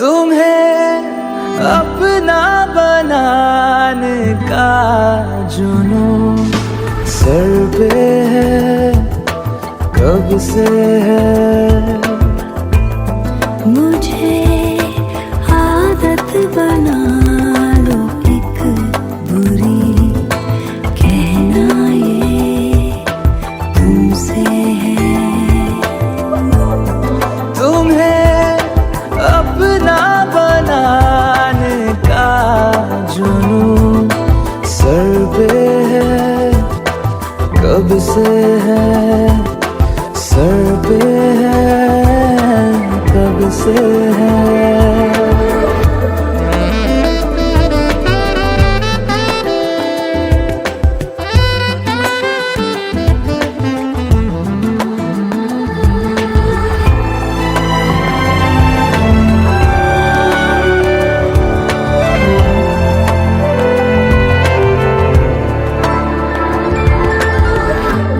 तुम्हें अपना बनाने का जुनून सर पे है, कब से है। मुझे आदत बना लो एक बुरी, कहना ये तुमसे है। तुम्हें अपना बनाने का जुनून सर पे है, कब से है, सर पे है, कब से है।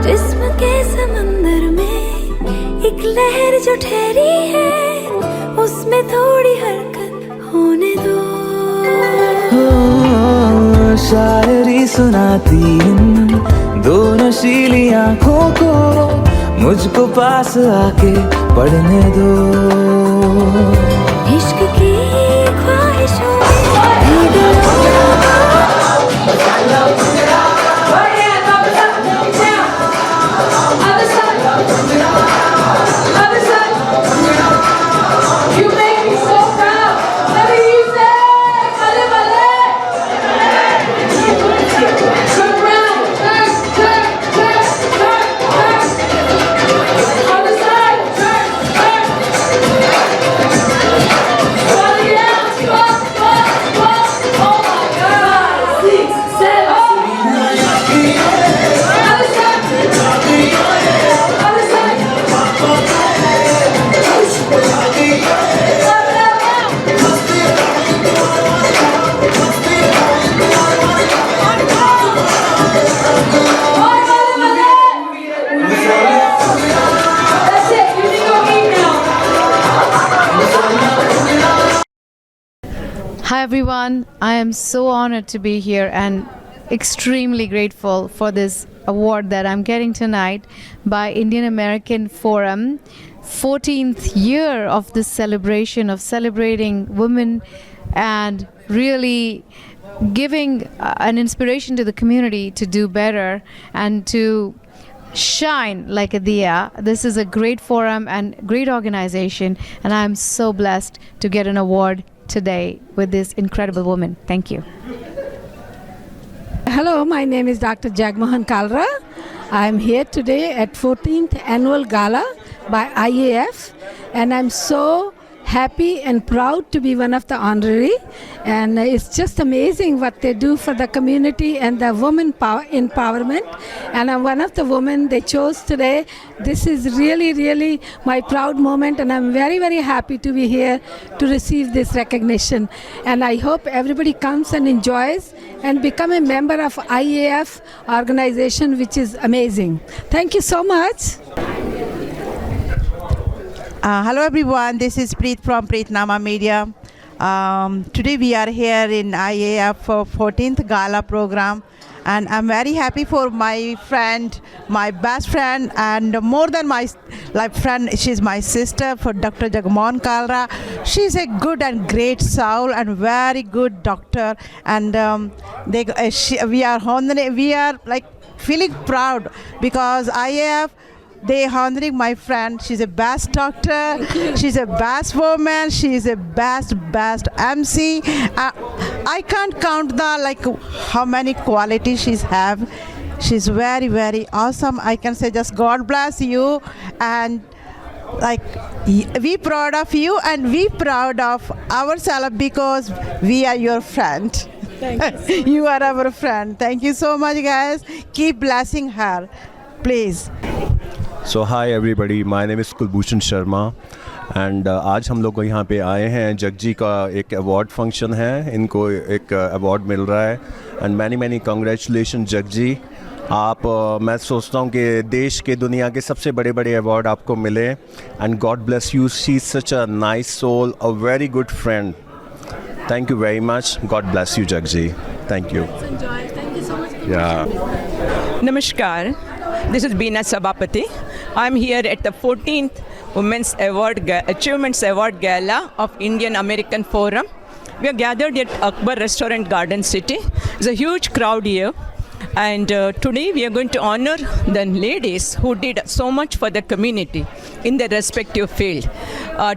जिस्म के समंदर में एक लहर जो ठहरी है, उसमें थोड़ी हरकत होने दो। शायरी सुनाती इन दो नशीली आँखों को, मुझको पास आके पढ़ने दो। इश्क की ख्वाहिशों में You make me so proud. Let me use that. Kale bale. Turn around. Turn, turn, turn, turn, turn. Other side. Turn, turn. Run it out. Walk, walk, walk. Oh my God. 6, 7. Other side. Other side. That's it. You can go eat now. Hi everyone, I am so honored to be here and extremely grateful for this award that I'm getting tonight by Indian American Forum. 14th year of this celebration of celebrating women and really giving an inspiration to the community to do better and to shine like a diya. This is a great forum and great organization, and I'm so blessed to get an award today with this incredible woman. Thank you. Hello, my name is Dr. Jagmohan Kalra. I am here today at 14th Annual Gala by IAF, and I'm so happy and proud to be one of the honorary, and it's just amazing what they do for the community and the women empowerment, and I'm one of the women they chose today. This is really my proud moment, and I'm very happy to be here to receive this recognition, and I hope everybody comes and enjoys and become a member of IAF organization, which is amazing. Thank you so much. Hello everyone, this is Preet from Preetnama Media. Today we are here in IAF for 14th Gala program, and I'm very happy for my friend, my best friend, and more than my friend, she's my sister, for Dr. Jagmohan Kalra. She's a good and great soul and very good doctor, and we are like feeling proud because IAF, they honoring my friend. She's a best doctor, she's a best woman, she's a best MC. I can't count the how many qualities she's have. She's very awesome. I can say just God bless you, and we proud of you and we proud of ourselves because we are your friend. Thank you. You are our friend. Thank you so much guys. Keep blessing her, please. So hi everybody, my name is Kulbhushan Sharma and आज हम लोग यहाँ पे आए हैं। जगजी का एक award function है, इनको एक अवार्ड मिल रहा है एंड मैनी कांग्रेचुलेशन जगजी। आप मैं सोचता हूँ कि देश के दुनिया के सबसे बड़े बड़े अवार्ड आपको मिले and God bless you she such a nice soul a very good friend thank you very much God bless you Jagji thank you Namaskar. This is Beena Sabapati. I'm here at the 14th Women's Achievements Award Gala of Indian American Forum. We are gathered at Akbar Restaurant Garden City. There's a huge crowd here. And today we are going to honor the ladies who did so much for the community in their respective field.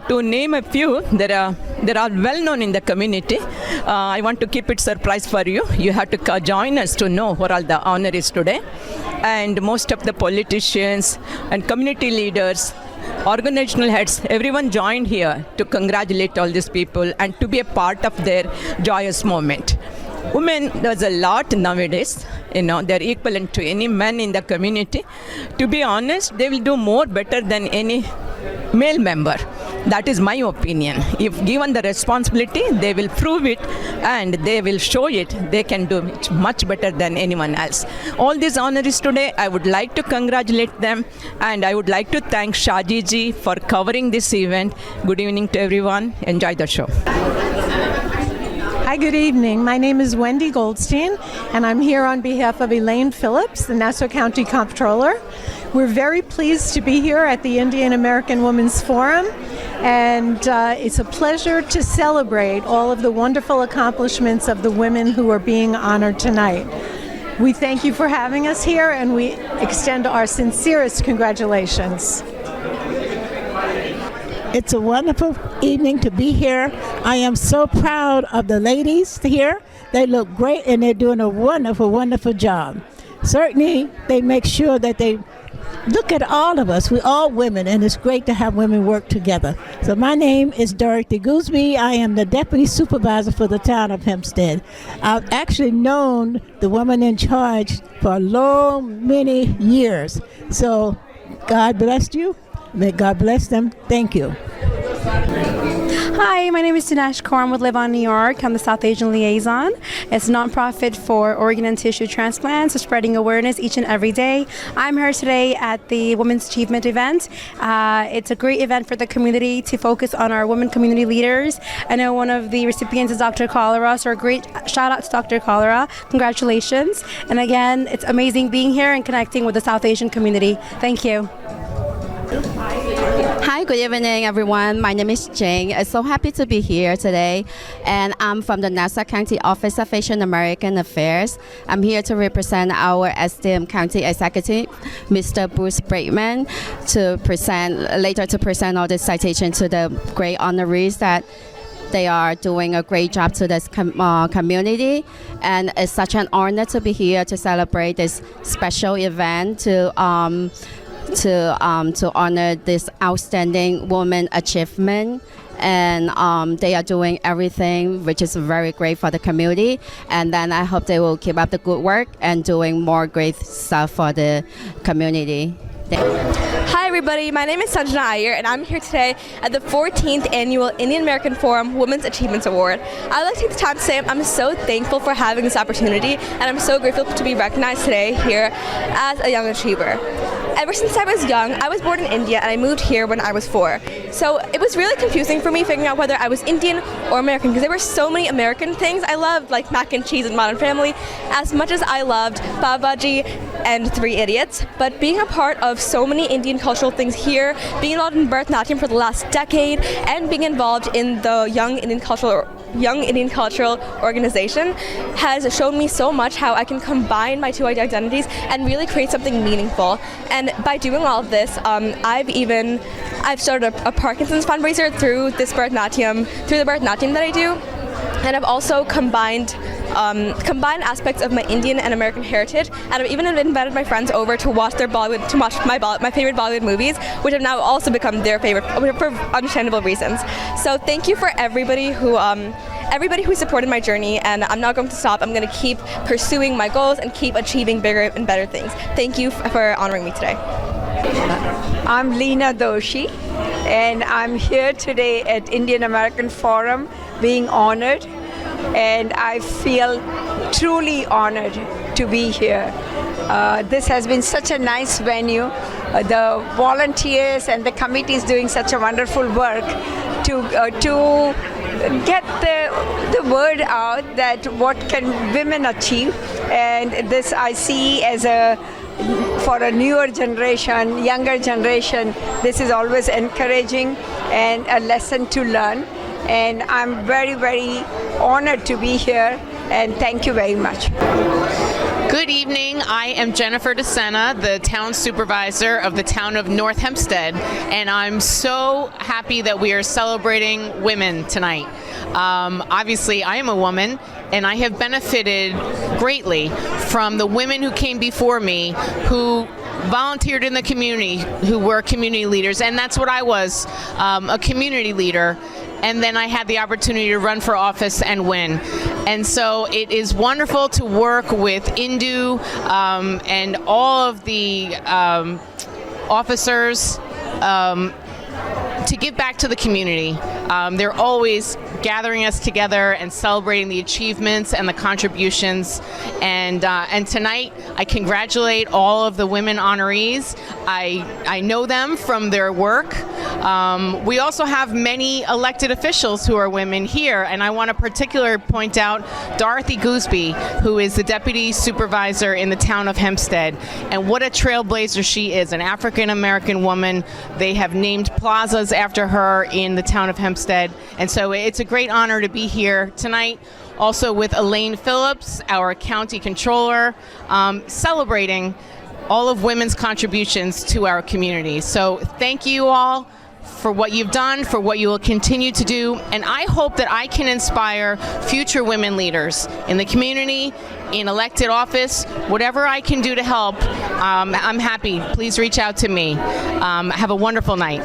To name a few, there are well known in the community. I want to keep it surprise for you. You have to join us to know what all the honor is today. And most of the politicians and community leaders, organizational heads, everyone joined here to congratulate all these people and to be a part of their joyous moment. Women, there's a lot nowadays, they're equivalent to any man in the community. To be honest, they will do more better than any male member. That is my opinion. If given the responsibility, they will prove it and they will show it. They can do it much better than anyone else. All these honors today, I would like to congratulate them and I would like to thank Shaji ji for covering this event. Good evening to everyone. Enjoy the show. Hi, good evening. My name is Wendy Goldstein, and I'm here on behalf of Elaine Phillips, the Nassau County Comptroller. We're very pleased to be here at the Indian American Women's Forum, and it's a pleasure to celebrate all of the wonderful accomplishments of the women who are being honored tonight. We thank you for having us here, and we extend our sincerest congratulations. It's a wonderful evening to be here. I am so proud of the ladies here. They look great and they're doing a wonderful, wonderful job. Certainly, they make sure that they look at all of us. We're all women, and it's great to have women work together. So my name is Dorothy Gooseby. I am the Deputy Supervisor for the town of Hempstead. I've actually known the woman in charge for many years. So God bless you. May God bless them. Thank you. Hi, my name is Dinesh Kaur. I'm with Live On New York. I'm the South Asian Liaison. It's a nonprofit for organ and tissue transplants, so spreading awareness each and every day. I'm here today at the Women's Achievement event. It's a great event for the community to focus on our women community leaders. I know one of the recipients is Dr. Cholera, so a great shout out to Dr. Cholera. Congratulations. And again, it's amazing being here and connecting with the South Asian community. Thank you. Hi, good evening, everyone. My name is Jane. I'm so happy to be here today, and I'm from the Nassau County Office of Asian American Affairs. I'm here to represent our esteemed county executive, Mr. Bruce Braitman, to present all the citation to the great honorees that they are doing a great job to this community, and it's such an honor to be here to celebrate this special event to honor this outstanding woman achievement. And they are doing everything which is very great for the community, and then I hope they will keep up the good work and doing more great stuff for the community. Hi everybody, my name is Sanjana Iyer and I'm here today at the 14th Annual Indian American Forum Women's Achievements Award. I'd like to take the time to say I'm so thankful for having this opportunity, and I'm so grateful to be recognized today here as a young achiever. Ever since I was young, I was born in India and I moved here when I was 4. So it was really confusing for me figuring out whether I was Indian or American, because there were so many American things I loved, like mac and cheese and Modern Family, as much as I loved Pav Bhaji and Three Idiots. But being a part of so many Indian cultural things here, being involved in Bharatanatyam for the last decade, and being involved in the Young Indian Cultural Organization has shown me so much how I can combine my two identities and really create something meaningful. And by doing all of this, I've started a Parkinson's fundraiser through the Bharatanatyam that I do, and I've also combined aspects of my Indian and American heritage, and I've even invited my friends over to watch my favorite Bollywood movies, which have now also become their favorite for understandable reasons. So thank you for everybody who supported my journey, and I'm not going to stop. I'm going to keep pursuing my goals and keep achieving bigger and better things. Thank you for honoring me today. I'm Leena Doshi, and I'm here today at Indian American Forum being honored, and I feel truly honored to be here. This has been such a nice venue. The volunteers and the committees doing such a wonderful work to get the word out that what can women achieve, and this I see as for a newer generation, younger generation, this is always encouraging and a lesson to learn, and I'm very, very honored to be here, and thank you very much. Good evening. I am Jennifer DeSena, the town supervisor of the town of North Hempstead, and I'm so happy that we are celebrating women tonight. Obviously, I am a woman, and I have benefited greatly from the women who came before me, who volunteered in the community, who were community leaders, and that's what I was, a community leader. And then I had the opportunity to run for office and win. And so it is wonderful to work with Indu and all of the officers to give back to the community. They're always gathering us together and celebrating the achievements and the contributions. And tonight, I congratulate all of the women honorees. I know them from their work. We also have many elected officials who are women here, and I want to particularly point out Dorothy Gooseby, who is the deputy supervisor in the town of Hempstead. And what a trailblazer she is, an African-American woman. They have named plazas after her in the town of Hempstead, and so it's a great honor to be here tonight, also with Elaine Phillips, our county controller, celebrating all of women's contributions to our community. So thank you all for what you've done, for what you will continue to do, and I hope that I can inspire future women leaders in the community, in elected office, whatever I can do to help. I'm happy. Please reach out to me. Have a wonderful night.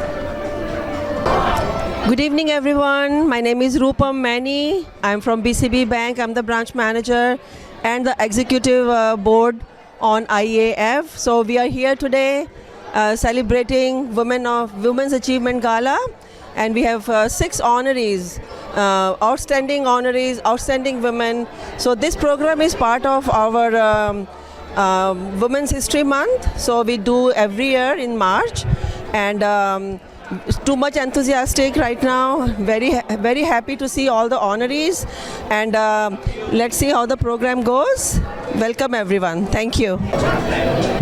Good evening, everyone. My name is Rupam Mani. I'm from BCB Bank. I'm the branch manager and the executive board on IAF. So we are here today celebrating Women's Achievement Gala, and we have 6 honorees, outstanding honorees, outstanding women. So this program is part of our Women's History Month. So we do every year in March, and too much enthusiastic right now. Very happy to see all the honorees, and let's see how the program goes. Welcome everyone. Thank you.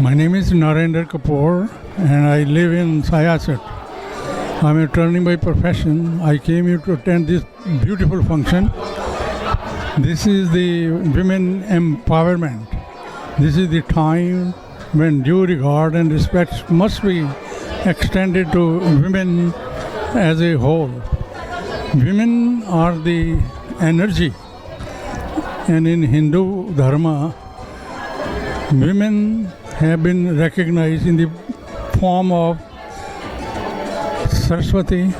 My name is Narendra Kapoor, and I live in Syosset. I'm an attorney by profession. I came here to attend this beautiful function. This is the women empowerment. This is the time when due regard and respect must be extended to women as a whole. Women are the energy, and in Hindu Dharma, women have been recognized in the form of Saraswati,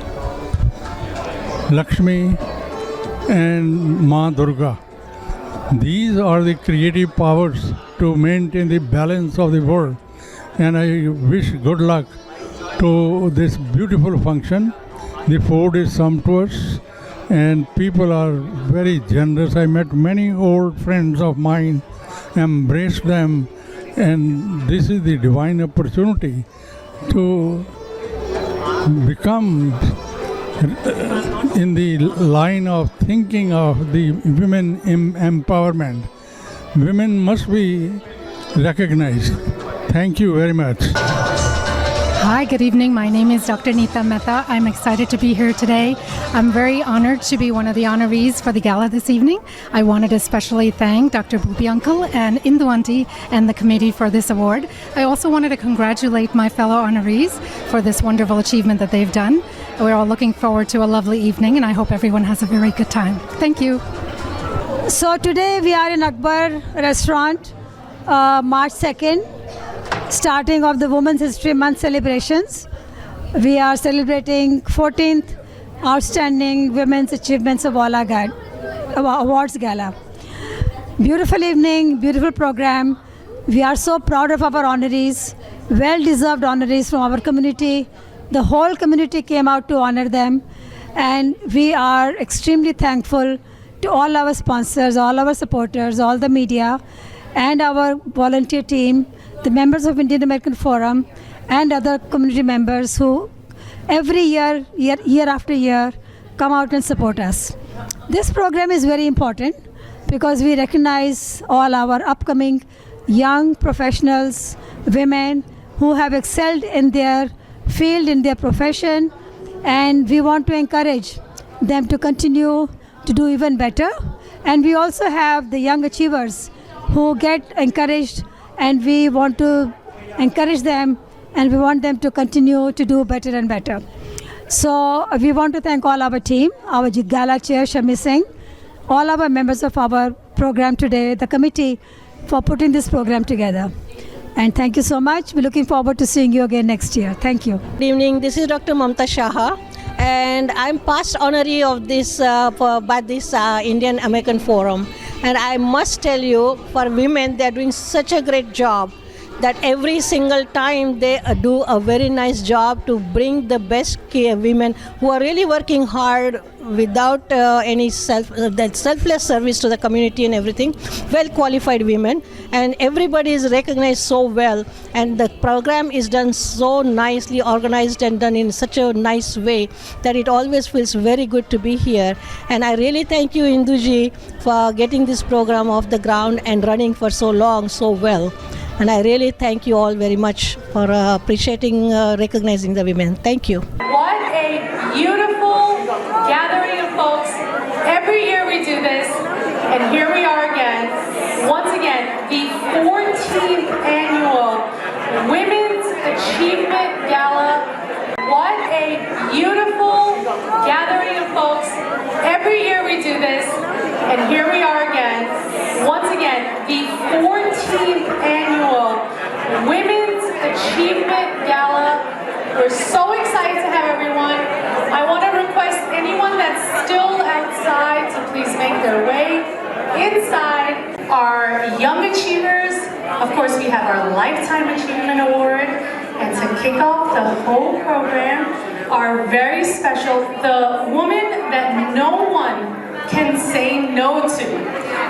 Lakshmi, and Ma Durga. These are the creative powers to maintain the balance of the world, and I wish good luck to this beautiful function. The food is sumptuous and people are very generous. I met many old friends of mine, embraced them, and this is the divine opportunity to become in the line of thinking of the women empowerment. Women must be recognized. Thank you very much. Hi, good evening. My name is Dr. Neeta Mehta. I'm excited to be here today. I'm very honored to be one of the honorees for the gala this evening. I wanted to especially thank Dr. Bhupi Uncle and Indu Aunty and the committee for this award. I also wanted to congratulate my fellow honorees for this wonderful achievement that they've done. We're all looking forward to a lovely evening, and I hope everyone has a very good time. Thank you. So today we are in Akbar restaurant, March 2nd. Starting of the Women's History Month celebrations. We are celebrating 14th Outstanding Women's Achievements Awards Gala. Beautiful evening, beautiful program. We are so proud of our honorees, well-deserved honorees from our community. The whole community came out to honor them, and we are extremely thankful to all our sponsors, all our supporters, all the media, and our volunteer team, the members of Indian American Forum, and other community members who every year after year, come out and support us. This program is very important because we recognize all our upcoming young professionals, women who have excelled in their field, in their profession, and we want to encourage them to continue to do even better. And we also have the young achievers who get encouraged, and we want to encourage them, and we want them to continue to do better and better. So we want to thank all our team, our Gala Chair Shami Singh, all our members of our program today, the committee, for putting this program together. And thank you so much. We're looking forward to seeing you again next year. Thank you. Good evening. This is Dr. Mamta Shaha, and I'm past honoree of this by this Indian American Forum. And I must tell you, for women, they're doing such a great job that every single time they do a very nice job to bring the best women who are really working hard without any selfless service to the community and everything, well qualified women, and everybody is recognized so well, and the program is done so nicely organized and done in such a nice way that it always feels very good to be here. And I really thank you, Induji, for getting this program off the ground and running for so long so well. And I really thank you all very much for appreciating, recognizing the women. Thank you. What a beautiful gathering of folks. Every year we do this, and here we are again. Once again, the 14th annual Women's Achievement Gala. What a beautiful gathering of folks. Every year we do this, and here we are again. Once again, the 14th annual Women's Achievement Gala. We're so excited to have everyone. I want to request anyone that's still outside to please make their way inside. Our Young Achievers, of course we have our Lifetime Achievement Award, and to kick off the whole program, our very special, the woman that no one can say no to.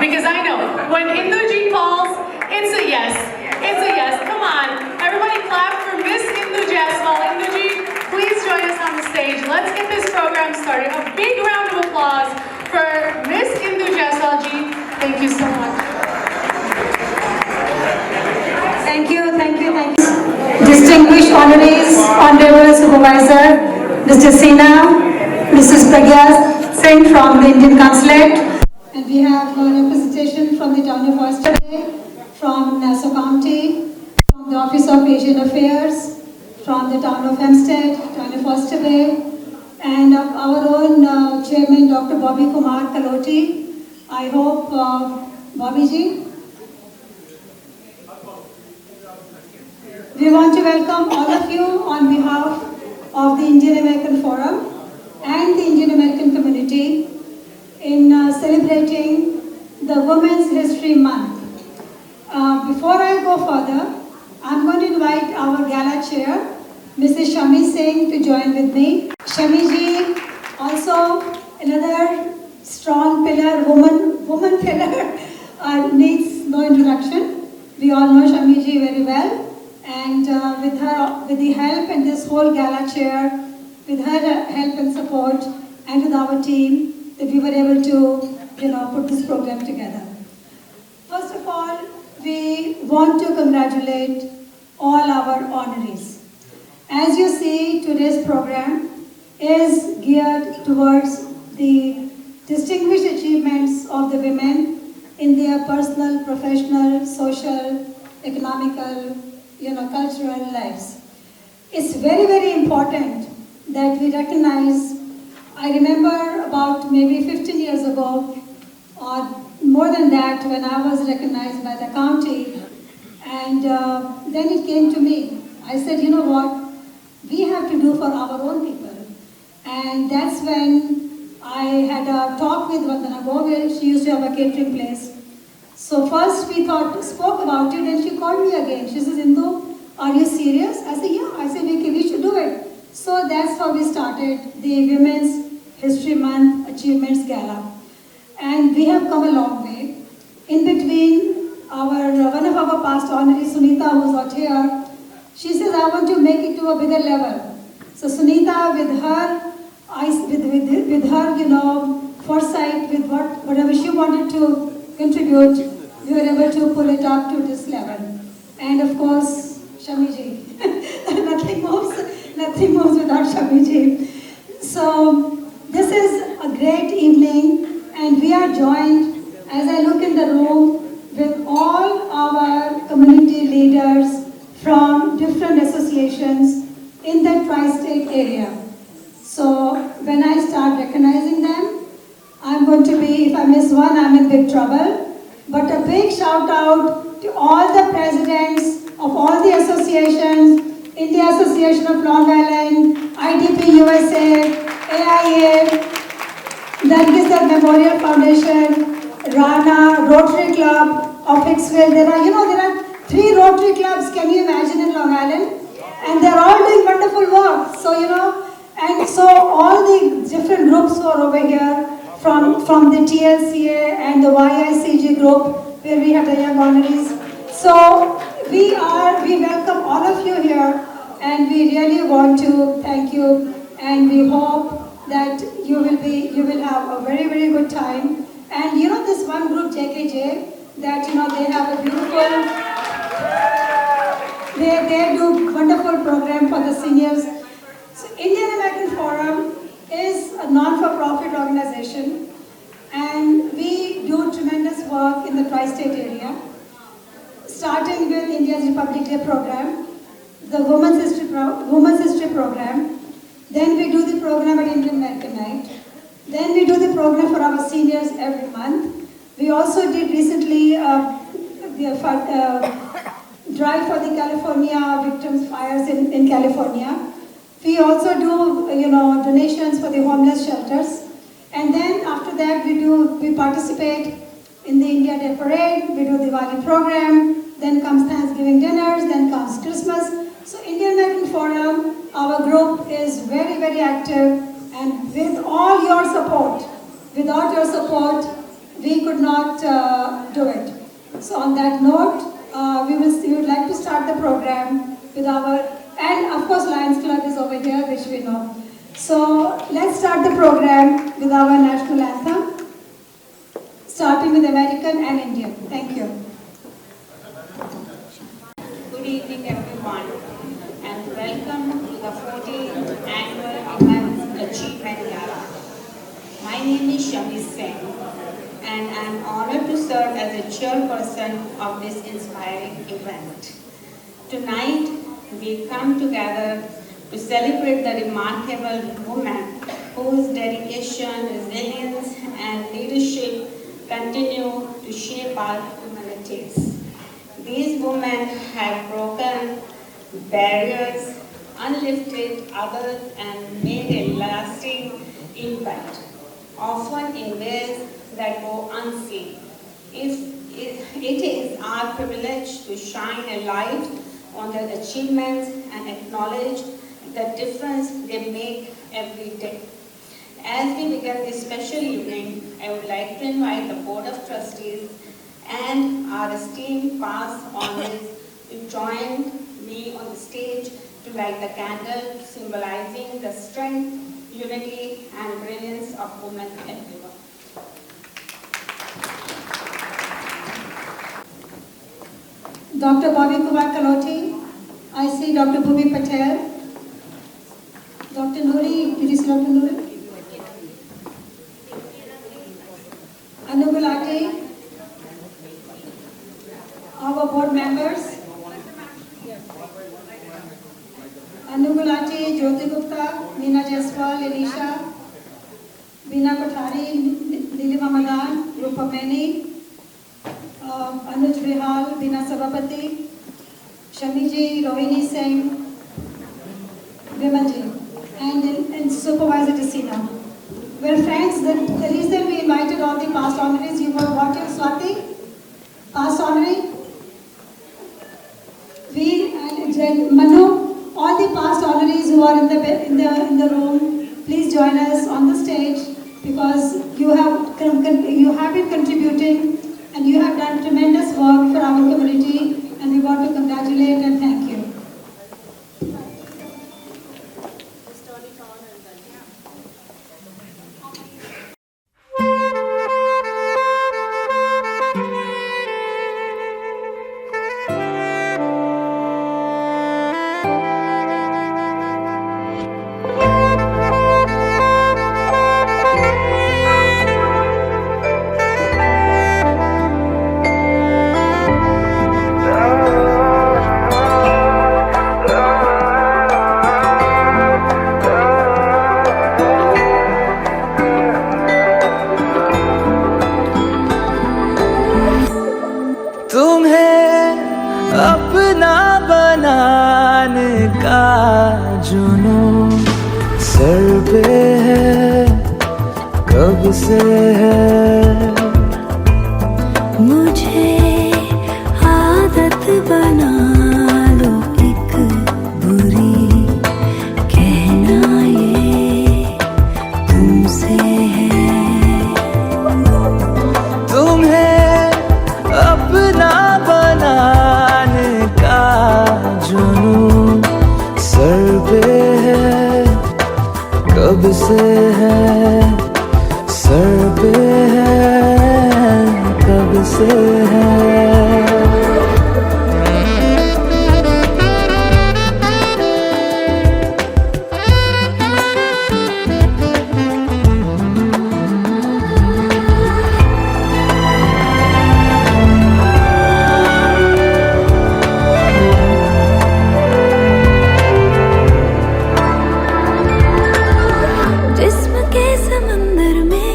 Because I know, when Induji calls, it's a yes. It's a yes. Come on. Everybody clap for Miss Indu Jaiswal. Induji, please join us on the stage. Let's get this program started. A big round of applause for Miss Indu Jaiswal ji. Thank you so much. Thank you, thank you, thank you. Distinguished honorees, Honorable Supervisor, Mr. Sina, Mrs. Pragya Singh from the Indian Consulate. And we have a representation from the town of Oyster Bay, from Nassau County, from the Office of Asian Affairs, from the town of Hempstead, town of Oyster Bay, and our own chairman, Dr. Bobby Kumar Kaloti. I hope, Bobby ji. We want to welcome all of you on behalf of the Indian American Forum and the Indian American community in celebrating the Women's History Month. Before I go further, I'm going to invite our Gala Chair, Mrs. Shami Singh, to join with me. Shami ji, also another strong pillar, woman pillar, needs no introduction. We all know Shami ji very well. And with the help and this whole Gala Chair, with her help and support, and with our team, that we were able to, put this program together. First of all, we want to congratulate all our honorees. As you see, today's program is geared towards the distinguished achievements of the women in their personal, professional, social, economical, cultural lives. It's very, very important that we recognize. I remember about maybe 15 years ago, or more than that, when I was recognized by the county, and then it came to me. I said, you know what, we have to do for our own people. And that's when I had a talk with Vandana Govil. She used to have a catering place. So first we spoke about it, and she called me again. She says, Indu, are you serious? I said, yeah. I said, we should do it. So that's how we started the Women's History Month Achievements Gala. and we have come a long way. In between, one of our past honorees, Sunita, who's not here, she says, I want to make it to a bigger level. So Sunita, with her eyes, with her, foresight, with whatever she wanted to contribute, we were able to pull it up to this level. And of course, Shamiji. nothing moves without Shamiji. So this is a great evening, and we are joined, as I look in the room, with all our community leaders from different associations in the tri-state area. So when I start recognizing them, I'm going to be, if I miss one, I'm in big trouble. But a big shout out to all the presidents of all the associations, India Association of Long Island, IDP USA, AIA, Nargisar Memorial Foundation, Rana, Rotary Club of Hicksville. There are 3 Rotary clubs, can you imagine, in Long Island? And they're all doing wonderful work. So, and so all the different groups who are over here, from the TLCA and the YICG group, where we have the young honorees. So we welcome all of you here, and we really want to thank you, and we hope that you will have a very, very good time. And this one group, JKJ, that they have a beautiful, they do wonderful program for the seniors. So Indian American Forum is a non-for-profit organization, and we do tremendous work in the tri-state area, starting with India's Republic Day program, the Women's History program, then we do the program at Indian American Night, then we do the program for our seniors every month. We also did recently the drive for the California victims' fires in California. We also do, donations for the homeless shelters. And then after that, we participate in the India Day Parade, we do the Diwali program, then comes Thanksgiving dinners, then comes Christmas. So Indian American Forum, our group is very, very active, and with all your support, without your support, we could not do it. So on that note, we would like to start the program with and of course Lions Club is over here, which we know. So let's start the program with our national anthem, starting with American and Indian. Thank you. Good evening everyone, and welcome to the 14th Annual Women's Achievement Gala. My name is Shami Singh, and I am honored to serve as a chairperson of this inspiring event. Tonight, we come together to celebrate the remarkable women whose dedication, resilience, and leadership continue to shape our communities. These women have broken barriers, uplifted others, and made a lasting impact, often in ways that go unseen. It is our privilege to shine a light on their achievements and acknowledge the difference they make every day. As we begin this special evening, I would like to invite the Board of Trustees and our esteemed past honorees to join me on the stage to light the candle, symbolizing the strength, unity, and brilliance of women everywhere. Dr. Bobby Kumar Kaloti, I see Dr. Bhubi Patel, Dr. Nuri, did you see Dr. Nuri? Anu Gulati, our board members, Anu Gulati, Jyoti Gupta, Meena Jaiswal, Elisha, Beena Kothari, Nilima Madan, Rupa Meni, Anuj Bihal, Beena Sabapati, Shamiji, Rohini Singh, Vimanji, and Supervisor Desina. Well, friends, the reason we invited all the past honorees, you were watching Swati, past honoree. We and Manu, all the past honorees who are in the room, please join us on the stage because you have You have been contributing and you have done tremendous work for our community, and we want to congratulate and thank you. अपना बनाने का जुनून sir पे है, कब से है। मुझे आदत बना लो एक बुरी, कहना ये तुमसे है। तुम्हें अपना बनाने का जुनून सर पे है, कब से है, सर पे है, कब से है। जिस्म के समंदर में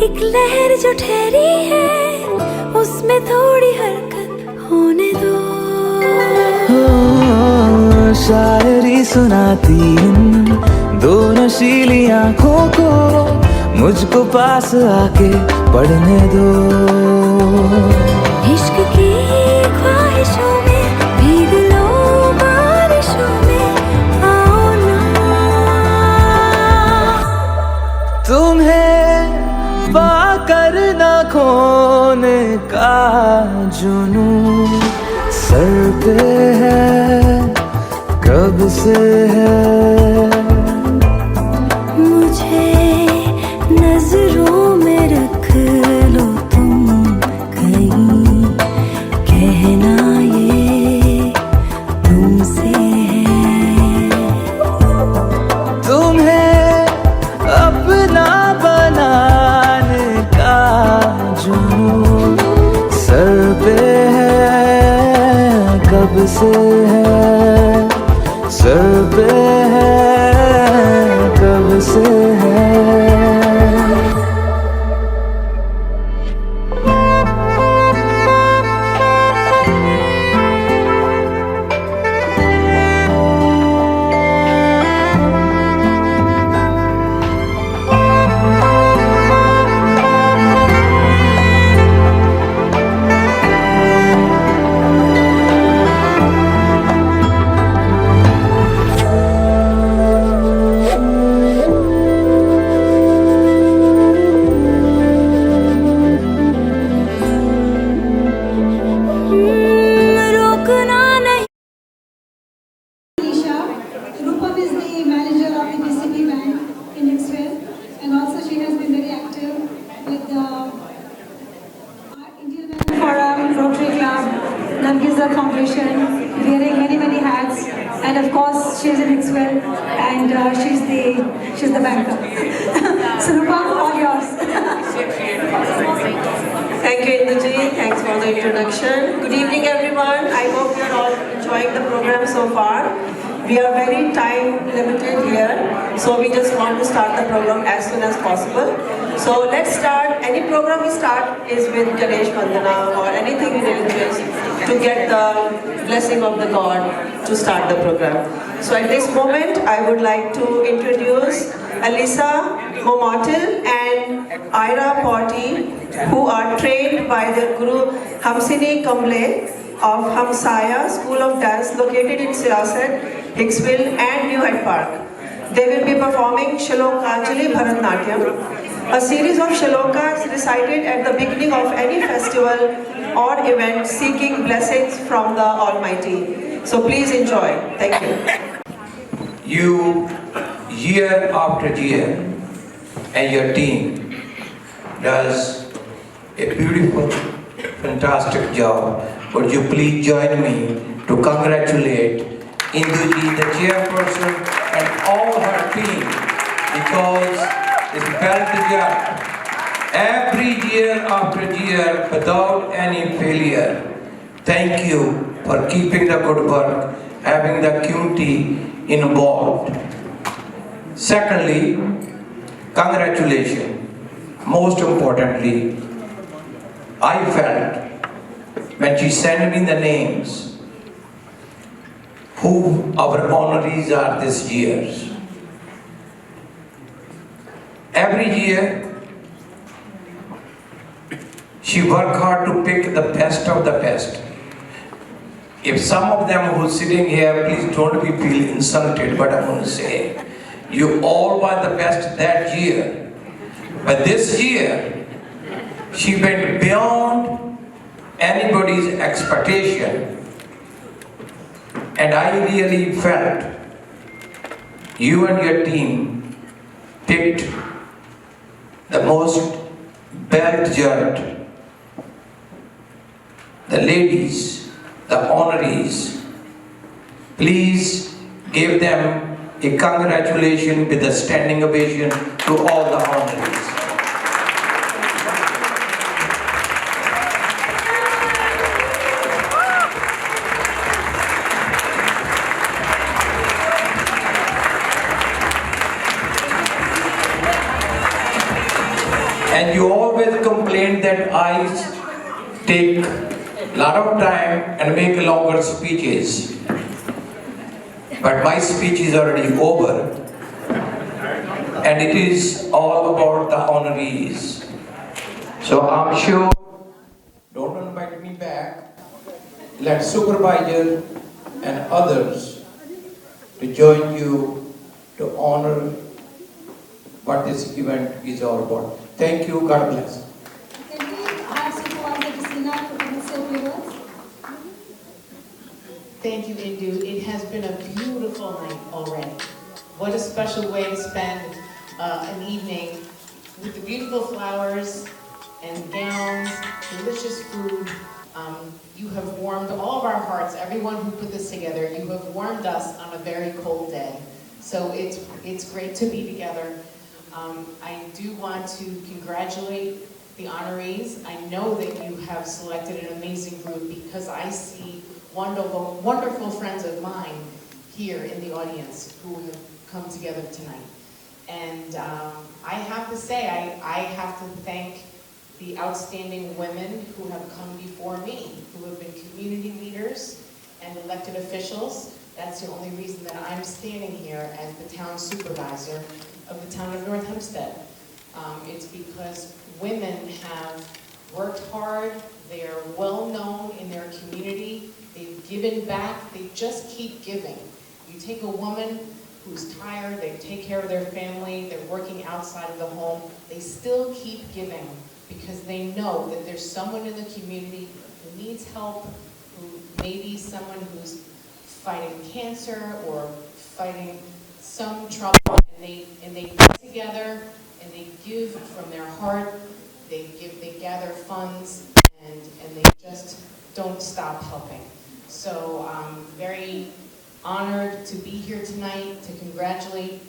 एक लहर जो ठहरी है, उसमें थोड़ी हरकत होने दो। शायरी सुनाती इन दो नशीली आँखों को, मुझको पास आके पढ़ने दो। इश्क की ख्वाहिशों में भीग लो बारिशों में, आओ ना। तुम्हें पाकर न खोने का जुनून सर पे है, कब से है। मुझे नजरों में रख लो तुम कहीं, कहना ये तुमसे है। तुम्हें अपना बनाने का जुनून सर पे है, कब से है, सर पे है, कब से है। रोकना नहीं। Rupam is the manager of the BCB Bank in Ixwell, and also she has been very active with the Indian Bank Forum, Rotary Club, Nargiza Foundation, wearing many hats, and of course she is in Ixwell, and she's the banker. So Rupam, all yours. Thank you, Indu ji. Thanks for the introduction. Good evening, everyone. I hope you're all enjoying the program so far. We are very time limited here, so we just want to start the program as soon as possible. So let's start. Any program we start is with Ganesh Vandana or anything religious to get the blessing of the God to start the program. So at this moment, I would like to introduce Alisa Momotil and Ira Potti, who are trained by the Guru Hamsini Kamble of Hamsaya School of Dance located in Sirasat, Hicksville and New Hyde Park. They will be performing Shlokanjali Bharatnatyam. A series of shlokas recited at the beginning of any festival or event seeking blessings from the Almighty. So please enjoy. Thank you. You, year after year, and your team does a beautiful, fantastic job. Would you please join me to congratulate Indu ji, the chairperson, and all her team, because it's felt job every year after year without any failure. Thank you for keeping the good work, having the community involved. Secondly, congratulations. Most importantly, I felt when she sent me the names who our honorees are this year. Every year, she worked hard to pick the best of the best. If some of them who are sitting here, please don't be feel insulted, but I'm going to say, you all were the best that year. But this year, she went beyond anybody's expectation. And I really felt you and your team picked the most well-deserved, the ladies, the honorees. Please give them a congratulation with a standing ovation to all the honorees. And you always complain that I take a lot of time and make longer speeches. But my speech is already over. And it is all about the honorees. So I'm sure, don't invite me back. Let supervisor and others to join you to honor what this event is all about. Thank you. God bless. Can we ask Supervisor Christina to come and say a few words? Thank you, Indu. It has been a beautiful night already. What a special way to spend an evening with the beautiful flowers and gowns, delicious food. You have warmed all of our hearts, everyone who put this together. You have warmed us on a very cold day. So it's great to be together. I do want to congratulate the honorees. I know that you have selected an amazing group because I see wonderful, wonderful friends of mine here in the audience who have come together tonight. And I have to say, I have to thank the outstanding women who have come before me, who have been community leaders and elected officials. That's the only reason that I'm standing here as the town supervisor of the town of North Hempstead. It's because women have worked hard, they are well known in their community, they've given back, they just keep giving. You take a woman who's tired, they take care of their family, they're working outside of the home, they still keep giving because they know that there's someone in the community who needs help, who maybe someone who's fighting cancer or fighting some trouble, and they get together and they give from their heart, they gather funds, and they just don't stop helping. So I'm very honored to be here tonight to congratulate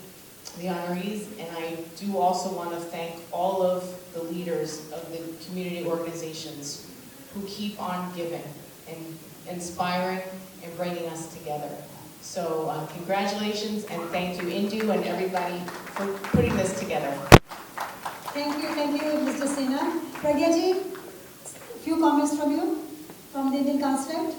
the honorees, and I do also want to thank all of the leaders of the community organizations who keep on giving and inspiring and bringing us together. So congratulations and thank you, Indu, and everybody for putting this together. Thank you, Mr. Sena. Pragya ji, few comments from you, from the Indian Consulate.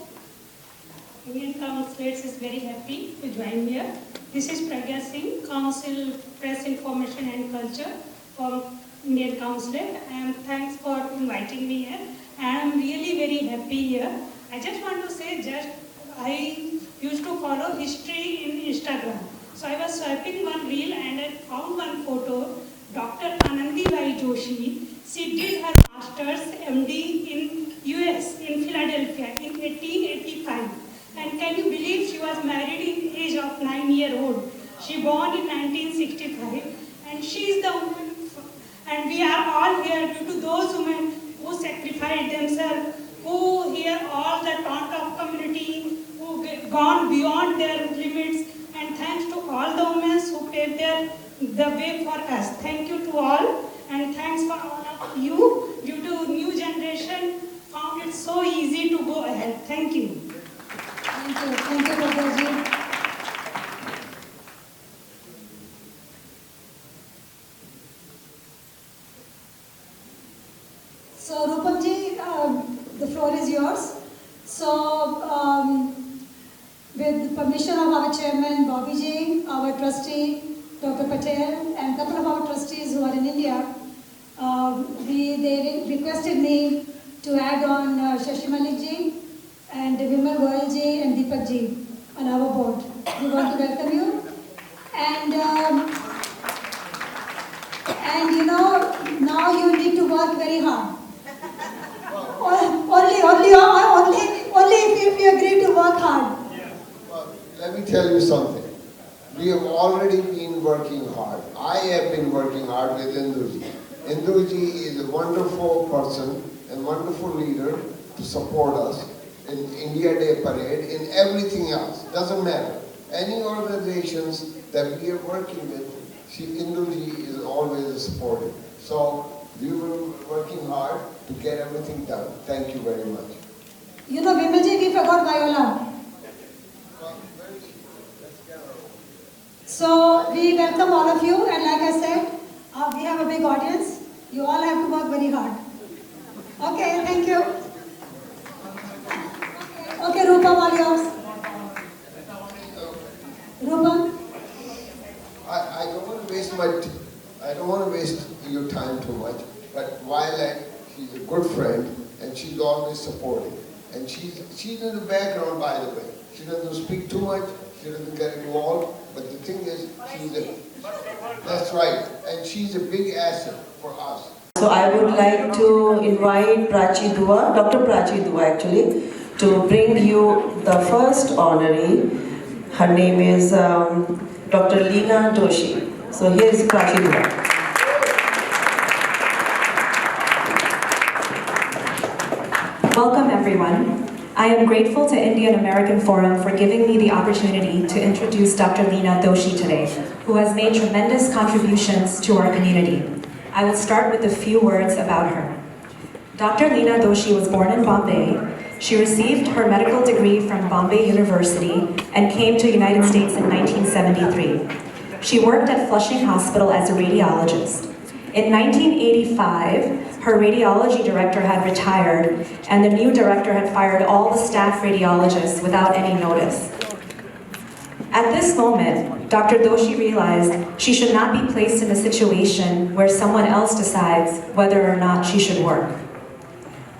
Indian Consulate is very happy to join here. This is Pragya Singh, Council Press Information and Culture from Indian Consulate, and thanks for inviting me here. I am really very happy here. I just want to say, I used to follow history in Instagram. So I was swiping one reel and I found one photo Dr. Anandibai Joshi. She did her master's MD in US in Philadelphia in 1885. And can you believe she was married in age of 9-year-old? She born in 1965, and she is the woman, and we are all here due to those women who sacrificed themselves, who here all the Tonto community, who gone beyond their limits, and thanks to all the women who paved the way for us. Thank you to all, and thanks for all of you. Due to new generation, found it so easy to go ahead. Thank you. Thank you, Bhabaji. So, Rupamji, the floor is yours. So, with the permission of our chairman, Bobby Ji, our trustee, Dr. Patel, and a couple of our trustees who are in India, they requested me to add on Shashi Malik Ji and Vimal Goyal Ji and Deepak Ji on our board. We want to welcome you. And you know, now you need to work very hard. Only if you agree to work hard. Well, let me tell you something. We have already been working hard. I have been working hard with Induji. Induji is a wonderful person and wonderful leader to support us in India Day Parade, in everything else. Doesn't matter. Any organizations that we are working with, Induji is always supportive. So we were working hard to get everything done. Thank you very much. You know, Vimalji, we forgot Viola. So we welcome all of you, and like I said, we have a big audience. You all have to work very hard. Okay, thank you. Okay, Rupam, all yours. Rupam? I don't want to waste your time too much, but Violet, she's a good friend, and she's always supportive. And she's in the background, by the way. She doesn't speak too much, she doesn't get involved, but the thing is, that's right, and she's a big asset for us. So I would like to invite Prachi Dua, Dr. Prachi Dua actually, to bring you the first honoree. Her name is Dr. Leena Doshi. So here is Prachi Dua. Welcome everyone. I am grateful to Indian American Forum for giving me the opportunity to introduce Dr. Leena Doshi today, who has made tremendous contributions to our community. I will start with a few words about her. Dr. Leena Doshi was born in Bombay. She received her medical degree from Bombay University and came to the United States in 1973. She worked at Flushing Hospital as a radiologist. In 1985, her radiology director had retired, and the new director had fired all the staff radiologists without any notice. At this moment, Dr. Doshi realized she should not be placed in a situation where someone else decides whether or not she should work.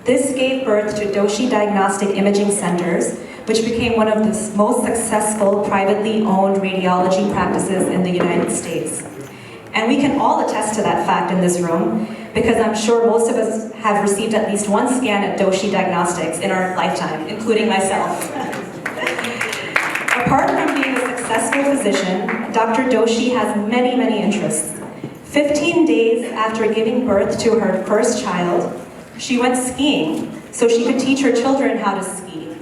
This gave birth to Doshi Diagnostic Imaging Centers, which became one of the most successful privately owned radiology practices in the United States. And we can all attest to that fact in this room, because I'm sure most of us have received at least one scan at Doshi Diagnostics in our lifetime, including myself. Apart from being a successful physician, Dr. Doshi has many, many interests. 15 days after giving birth to her first child, she went skiing so she could teach her children how to ski.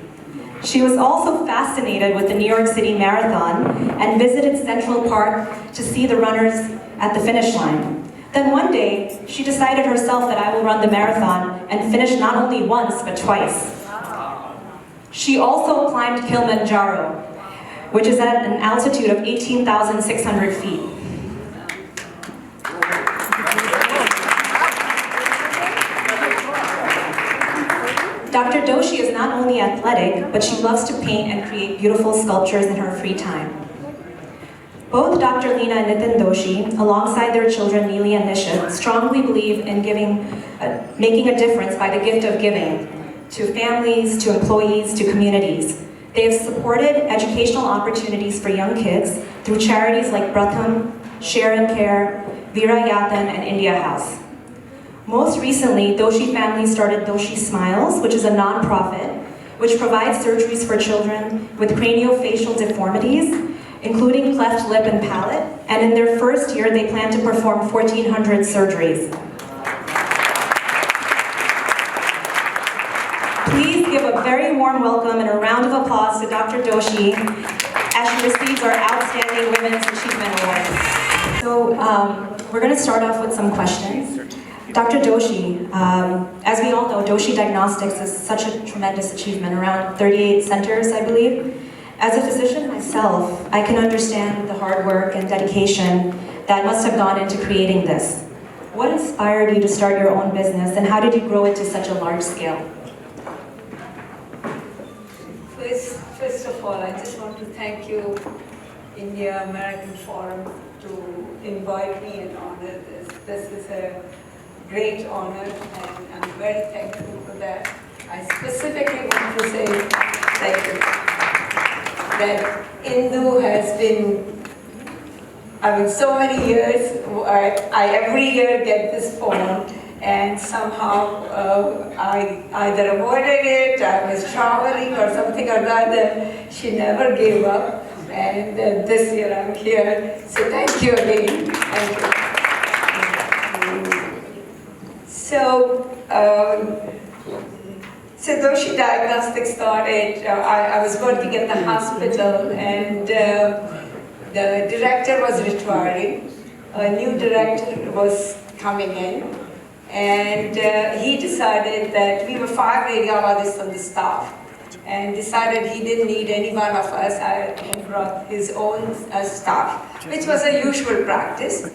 She was also fascinated with the New York City Marathon and visited Central Park to see the runners at the finish line. Then one day, she decided herself that I will run the marathon and finish not only once, but twice. She also climbed Kilimanjaro, which is at an altitude of 18,600 feet. Dr. Doshi is not only athletic, but she loves to paint and create beautiful sculptures in her free time. Both Dr. Leena and Nitin Doshi, alongside their children Neeli and Nishit, strongly believe in making a difference by the gift of giving to families, to employees, to communities. They have supported educational opportunities for young kids through charities like Pratham, Share and Care, Veera Yathan, and India House. Most recently, Doshi family started Doshi Smiles, which is a non-profit, which provides surgeries for children with craniofacial deformities, including cleft lip and palate, and in their first year, they plan to perform 1,400 surgeries. Please give a very warm welcome and a round of applause to Dr. Doshi as she receives our Outstanding Women's Achievement Award. So we're going to start off with some questions. Dr. Doshi, as we all know, Doshi Diagnostics is such a tremendous achievement, around 38 centers, I believe. As a physician myself, I can understand the hard work and dedication that must have gone into creating this. What inspired you to start your own business, and how did you grow it to such a large scale? First of all, I just want to thank you, India American Forum, to invite me and honor this. This is a great honor, and I'm very thankful for that. I specifically want to say thank you. That Indu has been, so many years, I every year get this phone, and somehow I either avoided it, I was traveling or something or other. She never gave up, and this year I'm here. So thank you again. Thank you. So Doshi Diagnostics started, I was working at the hospital, and the director was retiring. A new director was coming in, and he decided that we were 5 radiologists on the staff, and decided he didn't need any one of us. I brought his own staff, which was a usual practice.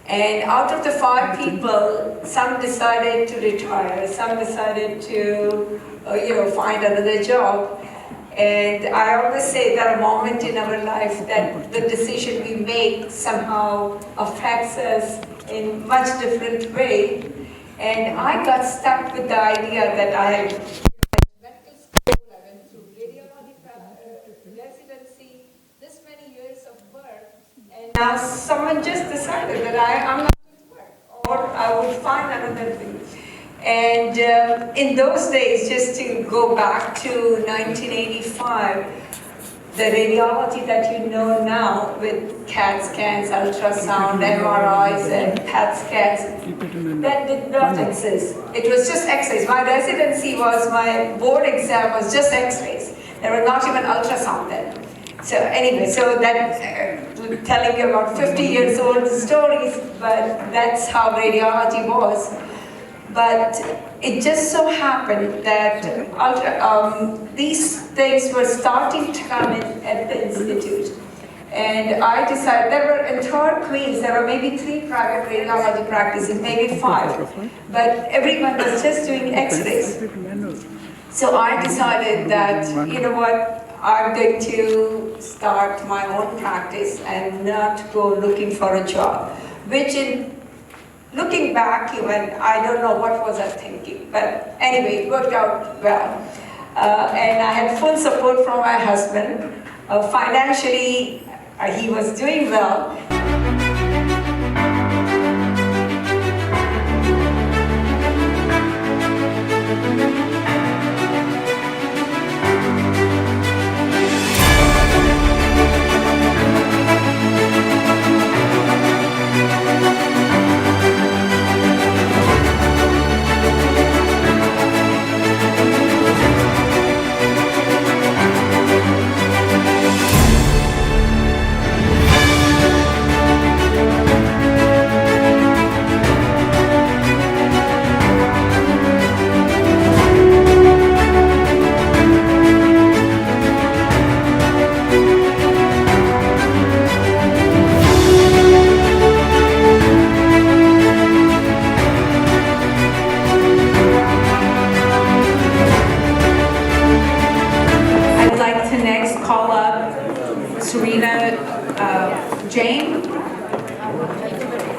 And out of the 5 people, some decided to retire, some decided to, find another job. And I always say there are moments in our life that the decision we make somehow affects us in much different way. And I got stuck with the idea that I went to school, I went through radiology residency, this many years of work, and now someone just decided that I'm not going to work, or I would find another thing. And in those days, just to go back to 1985, the radiology that you know now with CAT scans, ultrasound, MRIs, and PET scans, that did not exist. It was just X-rays. My residency was, my board exam was just X-rays. There were not even ultrasound then. So anyway, so that telling you about 50 years old stories, but that's how radiology was. But it just so happened that these things were starting to come in at the institute. And I decided, there were entire Queens, there were maybe 3 private radiology practices, maybe 5, but everyone was just doing X-rays. So I decided that, you know what, I'm going to start my own practice and not go looking for a job, which in looking back, even, I don't know what was I thinking, but anyway, it worked out well. And I had full support from my husband. Financially, he was doing well.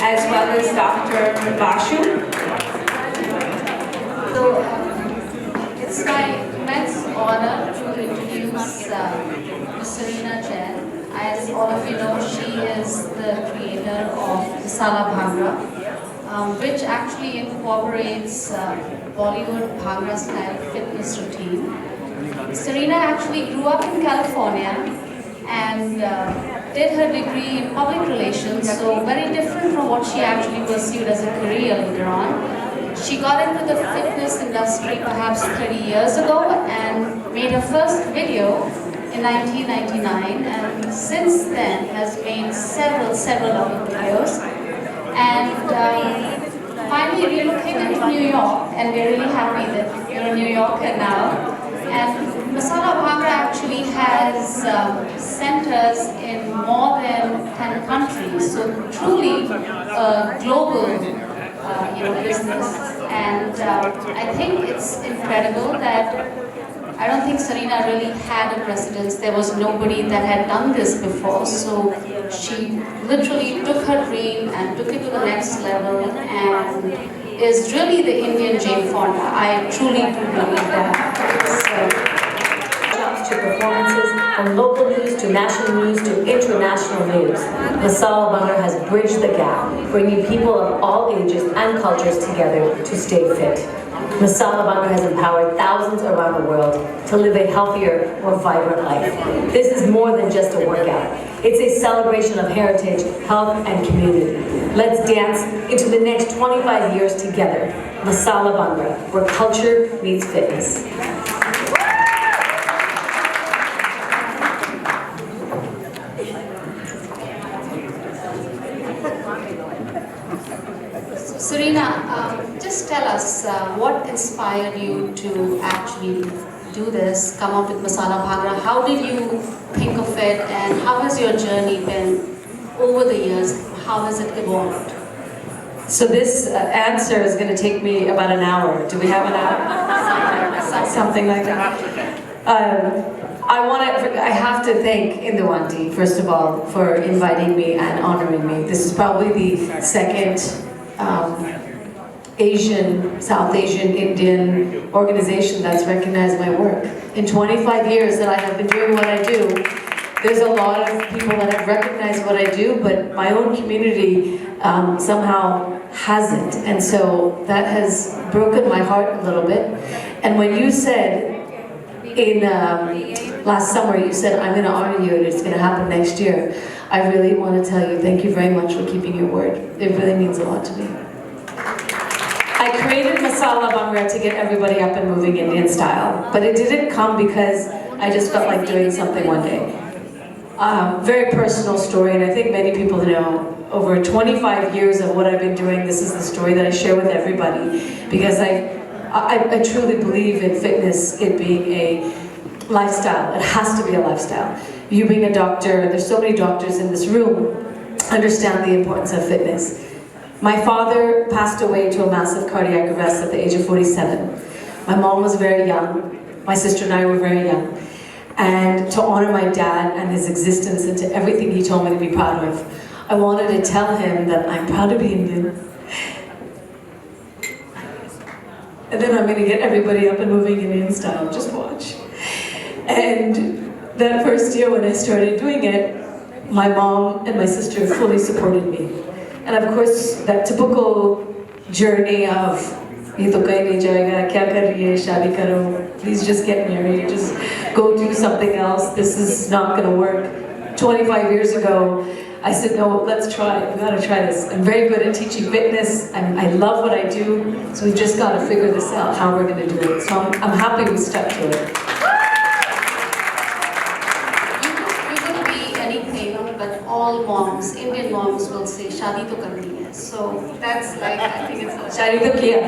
as well as Dr. Bashu. So it's my immense honor to introduce Ms. Serena Jain. As all of you know, she is the creator of Masala Bhangra, which actually incorporates Bollywood Bhangra style fitness routine. Serena actually grew up in California and did her degree in public relations, so very different from what she actually pursued as a career later on. She got into the fitness industry perhaps 30 years ago and made her first video in 1999, and since then has made several other videos. And finally relocated to New York, and we're really happy that you're a New Yorker now. And Masala Bhangra actually has centers in more than 10 countries, so truly a global business. And I think it's incredible that I don't think Serena really had a precedence. There was nobody that had done this before, so she literally took her dream and took it to the next level and is really the Indian Jane Fonda. I truly do believe that. To performances, from local news to national news to international news, Masala Bhangra has bridged the gap, bringing people of all ages and cultures together to stay fit. Masala Bhangra has empowered thousands around the world to live a healthier, more vibrant life. This is more than just a workout. It's a celebration of heritage, health, and community. Let's dance into the next 25 years together. Masala Bhangra, where culture meets fitness. Serena, just tell us what inspired you to actually do this, come up with Masala Bhangra. How did you think of it, and how has your journey been over the years? How has it evolved? So this answer is going to take me about an hour. Do we have an hour? Something like that. I have to thank Indu Aunty, first of all, for inviting me and honoring me. This is probably the second South Asian, Indian organization that's recognized my work. In 25 years that I have been doing what I do, there's a lot of people that have recognized what I do, but my own community somehow hasn't. And so that has broken my heart a little bit. And when you said, last summer, you said, I'm going to honor you and it's going to happen next year, I really want to tell you, thank you very much for keeping your word. It really means a lot to me. I created Masala Bhangra to get everybody up and moving Indian style, but it didn't come because I just felt like doing something one day. Very personal story, and I think many people know, over 25 years of what I've been doing, this is the story that I share with everybody, because I truly believe in fitness, it being a lifestyle. It has to be a lifestyle. You being a doctor, there's so many doctors in this room, understand the importance of fitness. My father passed away to a massive cardiac arrest at the age of 47. My mom was very young. My sister and I were very young. And to honor my dad and his existence and to everything he told me to be proud of, I wanted to tell him that I'm proud to be Indian. And then I'm going to get everybody up and moving Indian style. Just watch. And that first year when I started doing it, my mom and my sister fully supported me. And of course, that typical journey of, please just get married, just go do something else, this is not going to work. 25 years ago, I said, no, let's try it, we got to try this. I'm very good at teaching fitness, I love what I do, so we've just got to figure this out, how we're going to do it. So I'm happy we stuck to it. But all moms, Indian moms will say, "Shadi to karni hai." So that's like, I think it's a Shadi to kiya.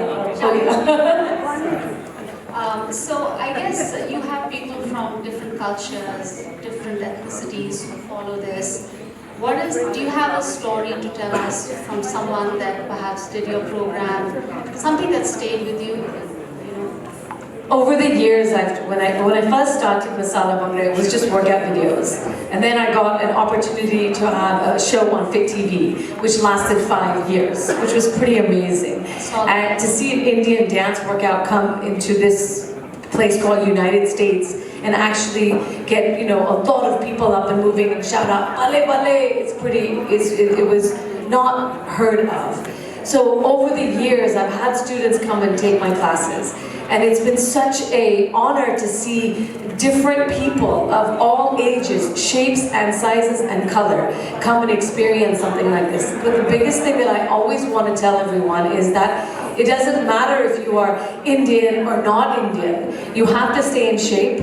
So I guess you have people from different cultures, different ethnicities who follow this. Do you have a story to tell us from someone that perhaps did your program, something that stayed with you? Over the years, when I first started Masala Bhangra, it was just workout videos. And then I got an opportunity to have a show on Fit TV, which lasted 5 years, which was pretty amazing. And to see an Indian dance workout come into this place called United States and actually get, you know, a lot of people up and moving and shout out, "Bale, bale." It was not heard of. So over the years, I've had students come and take my classes, and it's been such an honor to see different people of all ages, shapes and sizes and color come and experience something like this. But the biggest thing that I always want to tell everyone is that it doesn't matter if you are Indian or not Indian. You have to stay in shape.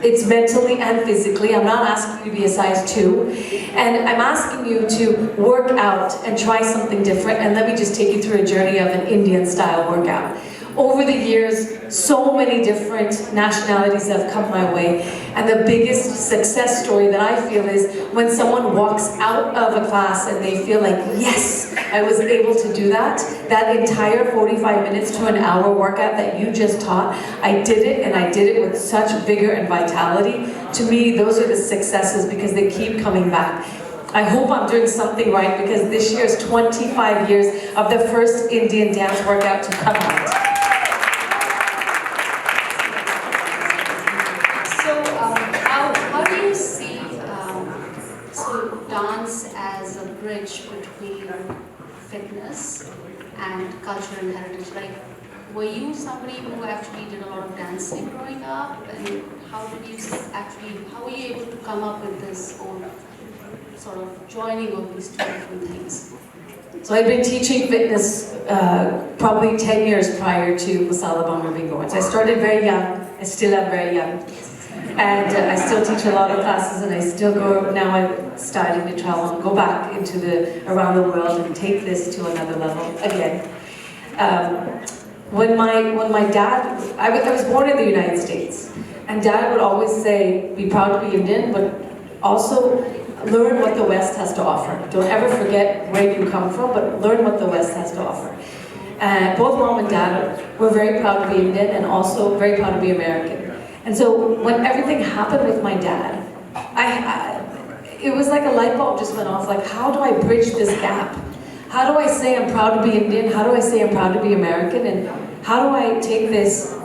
It's mentally and physically. I'm not asking you to be a size 2. And I'm asking you to work out and try something different. And let me just take you through a journey of an Indian style workout. Over the years, so many different nationalities have come my way. And the biggest success story that I feel is when someone walks out of a class and they feel like, yes, I was able to do that. That entire 45 minutes to an hour workout that you just taught, I did it, and I did it with such vigor and vitality. To me, those are the successes because they keep coming back. I hope I'm doing something right because this year is 25 years of the first Indian dance workout to come out. How do you see dance as a bridge between fitness and culture and heritage? Like, were you somebody who actually did a lot of dancing growing up, and how were you able to come up with this whole sort of joining of these two different things? So I've been teaching fitness probably 10 years prior to Masala Bhangra being born. So I started very young. I still am very young. And I still teach a lot of classes, and I still go, now I'm starting to travel and go back into around the world and take this to another level again. When my dad, I was born in the United States, and Dad would always say, be proud to be Indian, but also learn what the West has to offer. Don't ever forget where you come from, but learn what the West has to offer. Both Mom and Dad were very proud to be Indian and also very proud to be American. And so when everything happened with my dad, it was like a light bulb just went off, like, how do I bridge this gap? How do I say I'm proud to be Indian? How do I say I'm proud to be American? And how do I take this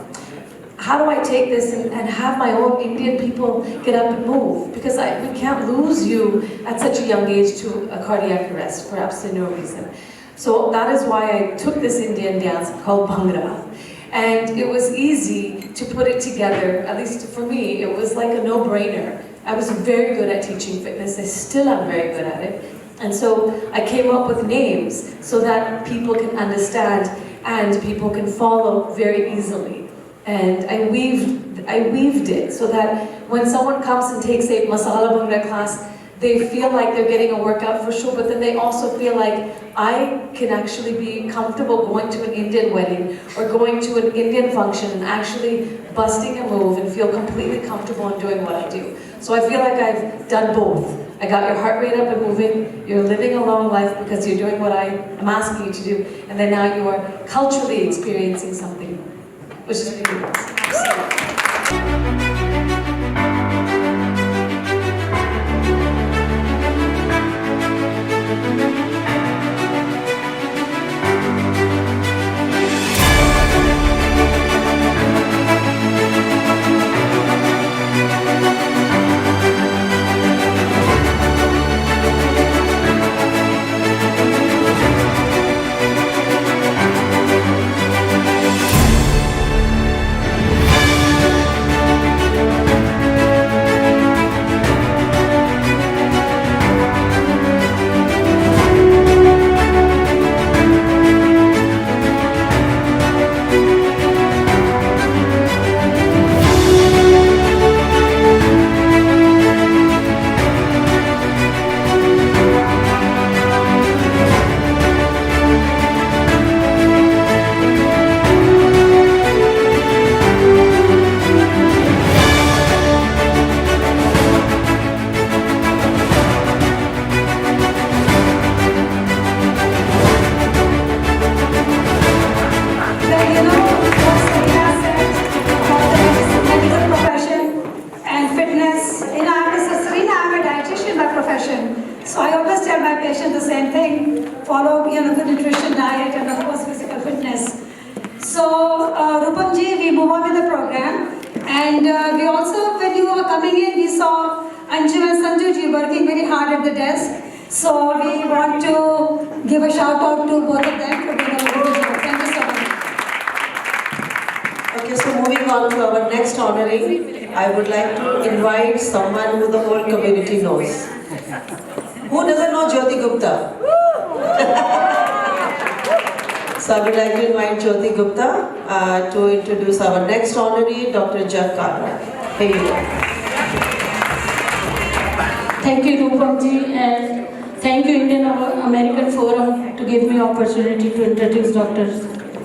and have my own Indian people get up and move? Because we can't lose you at such a young age to a cardiac arrest for absolutely no reason. So that is why I took this Indian dance called Bhangra. And it was easy to put it together, at least for me, it was like a no-brainer. I was very good at teaching fitness, I still am very good at it. And so I came up with names so that people can understand and people can follow very easily. And I weaved it so that when someone comes and takes a Masala Bhangra class, they feel like they're getting a workout for sure, but then they also feel like I can actually be comfortable going to an Indian wedding or going to an Indian function and actually busting a move and feel completely comfortable in doing what I do. So I feel like I've done both. I got your heart rate up and moving, you're living a long life because you're doing what I am asking you to do, and then now you are culturally experiencing something, which is really nice. So I always tell my patients the same thing, follow good nutrition, diet, and of course physical fitness. So Rupam ji, we move on with the program, and And we also, when you were coming in, we saw Anju and Sanju ji working very hard at the desk. So we want to give a shout out to both of them for doing a wonderful job. Thank you so much. Okay, so moving on to our next honoree, I would like to invite someone who the whole community knows. Who doesn't know Jyoti Gupta? So I would like to invite Jyoti Gupta to introduce our next honoree, Dr. Jaiswal. Here you go. Thank you, Rupam ji, and thank you, Indian American Forum, to give me opportunity to introduce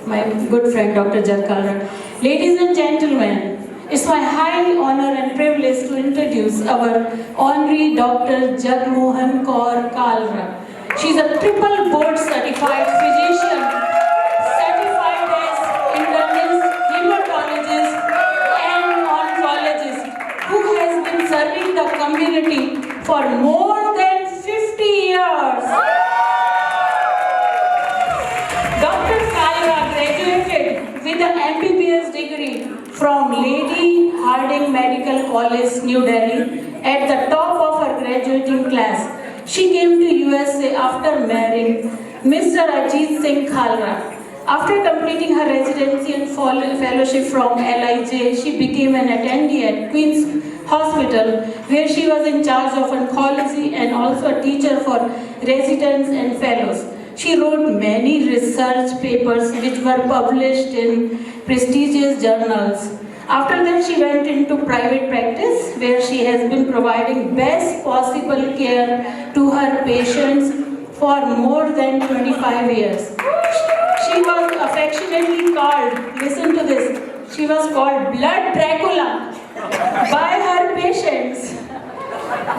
my good friend, Dr. Jaiswal. Ladies and gentlemen, it's my high honor and privilege to introduce our honorary Dr. Jagmohan Kaur Kalra. She's a triple board certified physician, certified as internist, hematologist, and oncologist, who has been serving the community for more than 50 years. Dr. Kalra graduated with an MBBS degree from Lady Harding Medical College, New Delhi, at the top of her graduating class. She came to USA after marrying Mr. Ajit Singh Kalra. After completing her residency and fellowship from LIJ, she became an attendee at Queen's Hospital, where she was in charge of oncology and also a teacher for residents and fellows. She wrote many research papers which were published in prestigious journals. After that, she went into private practice, where she has been providing best possible care to her patients for more than 25 years. She was affectionately called, listen to this, she was called Blood Dracula by her patients.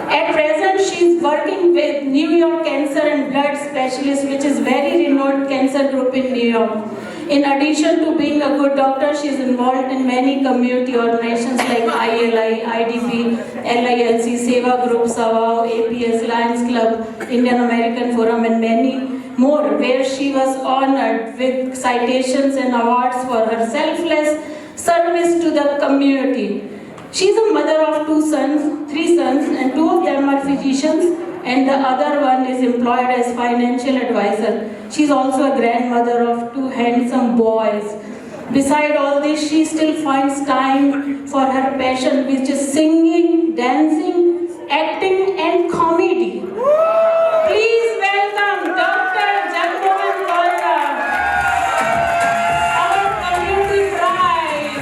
At present, she is working with New York Cancer and Blood Specialists, which is very renowned cancer group in New York. In addition to being a good doctor, she is involved in many community organizations like ILI, IDP, LILC, Seva Group, Savao, APS, Lions Club, Indian American Forum, and many more, where she was honored with citations and awards for her selfless service to the community. She is a mother of three sons, and two of them are physicians, and the other one is employed as financial advisor. She is also a grandmother of two handsome boys. Beside all this, she still finds time for her passion, which is singing, dancing, acting, and comedy. Please welcome Dr. Jagmohan Kalra, our community pride.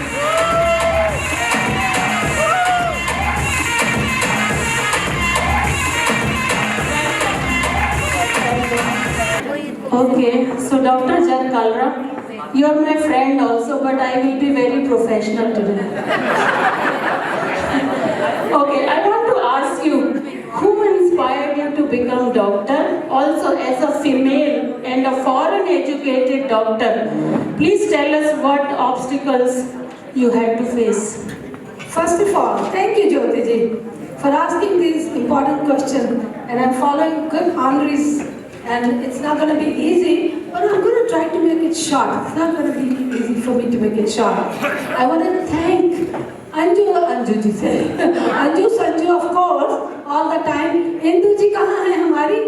Okay, so Dr. Jaiswal, you are my friend also, but I will be very professional today. Okay, I want to ask you, who inspired you to become doctor? Also, as a female and a foreign educated doctor, please tell us what obstacles you had to face. First of all, thank you, Jyoti ji, for asking this important question. And I'm following good honorees, and it's not going to be easy, but I'm going to try to make it short. It's not going to be easy for me to make it short. I want to thank Anju ji say. Anju, Sanju, of course, all the time. Indu ji kahan hai hamari?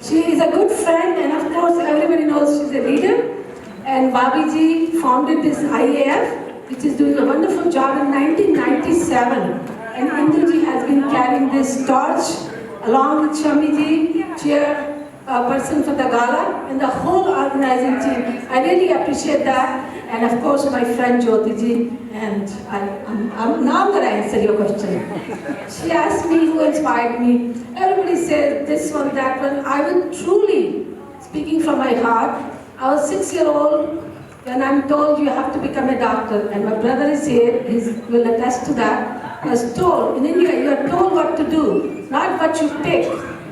She is a good friend, and of course, everybody knows she's a leader. And Babi ji founded this IAF, which is doing a wonderful job in 1997. And Indu ji has been carrying this torch along with Shami ji, Chairperson for the Gala, and the whole organizing team. I really appreciate that. And of course, my friend Jyoti ji. And now I'm going to answer your question. She asked me who inspired me. Everybody said this one, that one. I would truly, speaking from my heart, I was 6-year-old when I'm told you have to become a doctor. And my brother is here, he will attest to that. I was told, in India, you are told what to do, not what you pick.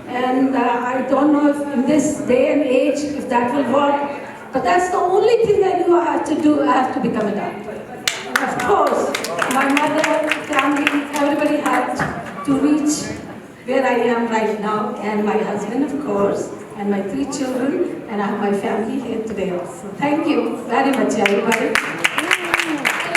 And I don't know if in this day and age, if that will work. But that's the only thing I knew I had to do. I have to become a doctor. And of course, my mother, family, everybody had to reach where I am right now. And my husband, of course, and my 3 children, and I have my family here today also. Thank you very much, everybody.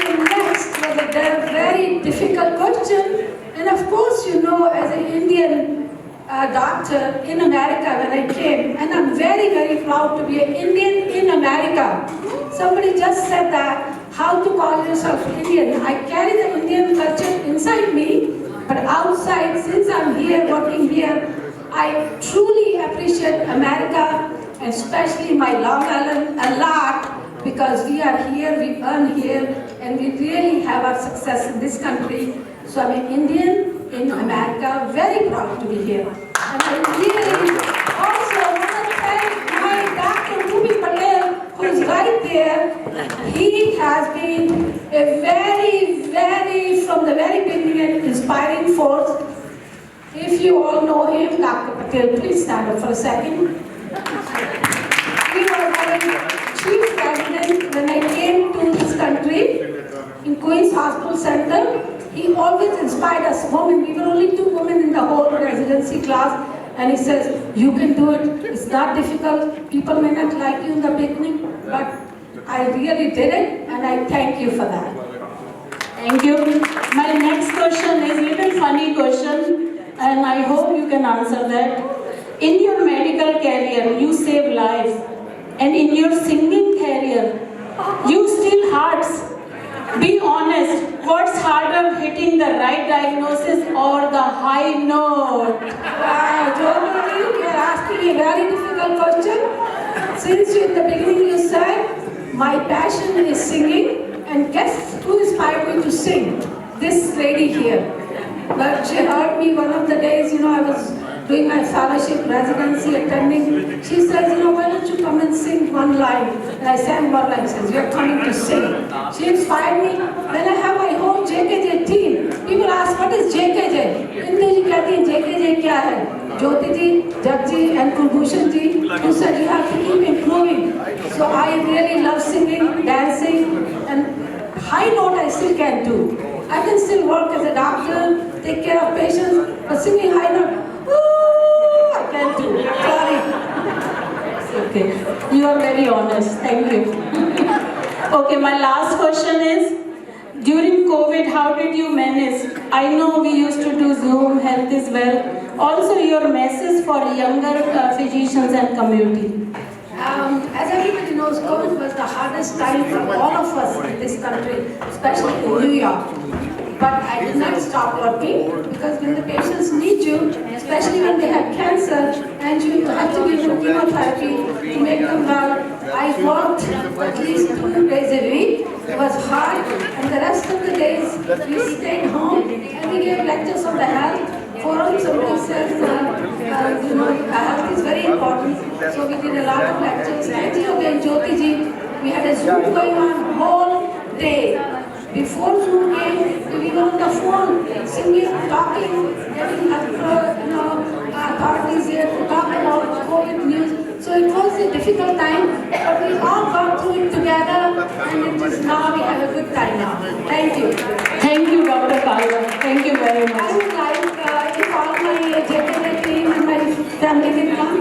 And next was a they're very difficult question. And of course, you know, as an Indian doctor in America when I came, and I'm very, very proud to be an Indian in America. Somebody just said that, how to call yourself Indian. I carry the Indian culture inside me, but outside, since I'm here, working here, I truly appreciate America, especially my Long Island, a lot, because we are here, we earn here, and we really have our success in this country. So I'm an Indian in America, very proud to be here. And I really also want to thank my Dr. Ruby Patel, who's right there. He has been a very, from the very beginning, an inspiring force. If you all know him, Dr. Patel, please stand up for a second. He was my chief resident when I came to this country in Queen's Hospital Center. He always inspired us women. We were only 2 women in the whole residency class. And he says, you can do it. It's not difficult. People may not like you in the beginning, but I really did it, and I thank you for that. Thank you. My next question is a little funny question, and I hope you can answer that. In your medical career, you save lives, and in your singing career, you steal hearts. Be honest, what's harder, hitting the right diagnosis or the high note? Jyoti, you are asking a very difficult question. Since in the beginning you said, my passion is singing, and guess who inspired me to sing? This lady here. But she heard me one of the days, I was doing my fellowship residency, attending. She says, why don't you come and sing one line? And I sang one line. She says, you're coming to sing. She inspired me. Then I have my whole JKJ team. People ask, what is JKJ? Indu ji कहती है, JKJ क्या है? Jyoti ji, Judge ji, and Kulbhushan ji, who said you have to keep improving. So I really love singing, dancing, and high note I still can do. I can still work as a doctor, take care of patients, but singing high note, I can't do. Sorry. Okay, you are very honest. Thank you. Okay, my last question is, during COVID, how did you manage? I know we used to do Zoom, health is well. Also, your message for younger physicians and community. As everybody knows, COVID was the hardest time for all of us in this country, especially in New York. But I did not stop working, because when the patients need you, especially when they have cancer, and you have to give them chemotherapy to make them well, I worked at least 2 days a week. It was hard, and the rest of the days we stayed home and we gave lectures on the health forum. Somebody says, health is very important, so we did a lot of lectures. Thank you again, Jyoti ji. We had a Zoom going on whole day. Before Zoom came, we were on the phone, singing, talking, getting authorities here to talk about COVID news. So it was a difficult time, but we all got through it together, and it is now we have a good time now. Thank you. Thank you, Dr. Kalra. Thank you very much. I would like if all my JKJ team and my family can come.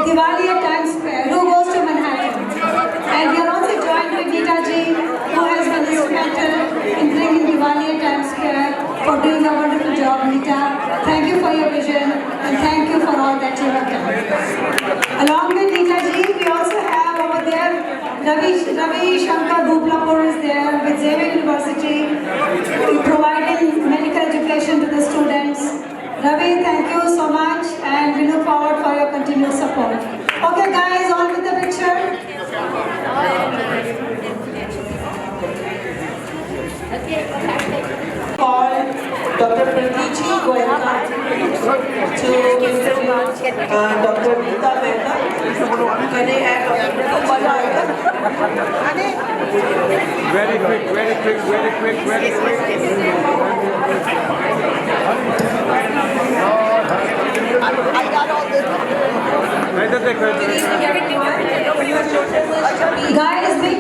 Diwali at Times Square. Who goes to Manhattan? And we are also joined with Neeta ji, who has been instrumental in bringing Diwali at Times Square, for doing a wonderful job, Neeta. Thank you for your vision and thank you for all that you have done. Along with Neeta ji, we also have over there Ravi Shankar Bhuplapur is there with Xavier University, providing medical education to the students. Ravi, thank you so much and we look forward for your continued support. Okay guys, on with the picture. Call Dr. Pratichi Goenka to interview Dr. Neeta Mehta. Can I add Dr. Pratichi? Very quick, very quick, very quick, very quick. I got all this. Good evening, everyone. It's your privilege to be Guys, big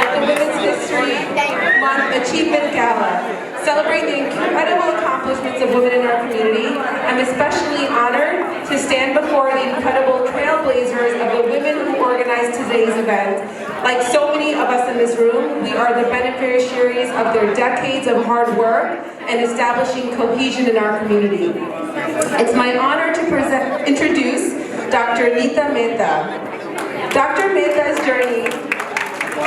at the Women's History Month Achievement Gala. Celebrate the incredible accomplishments of women in our community. I'm especially honored to stand before the incredible trailblazers of the women who organized today's event. Like so many of us in this room, we are the beneficiaries of their decades of hard work and establishing cohesion in our community. It's my honor to introduce Dr. Neeta Mehta. Dr. Mehta's journey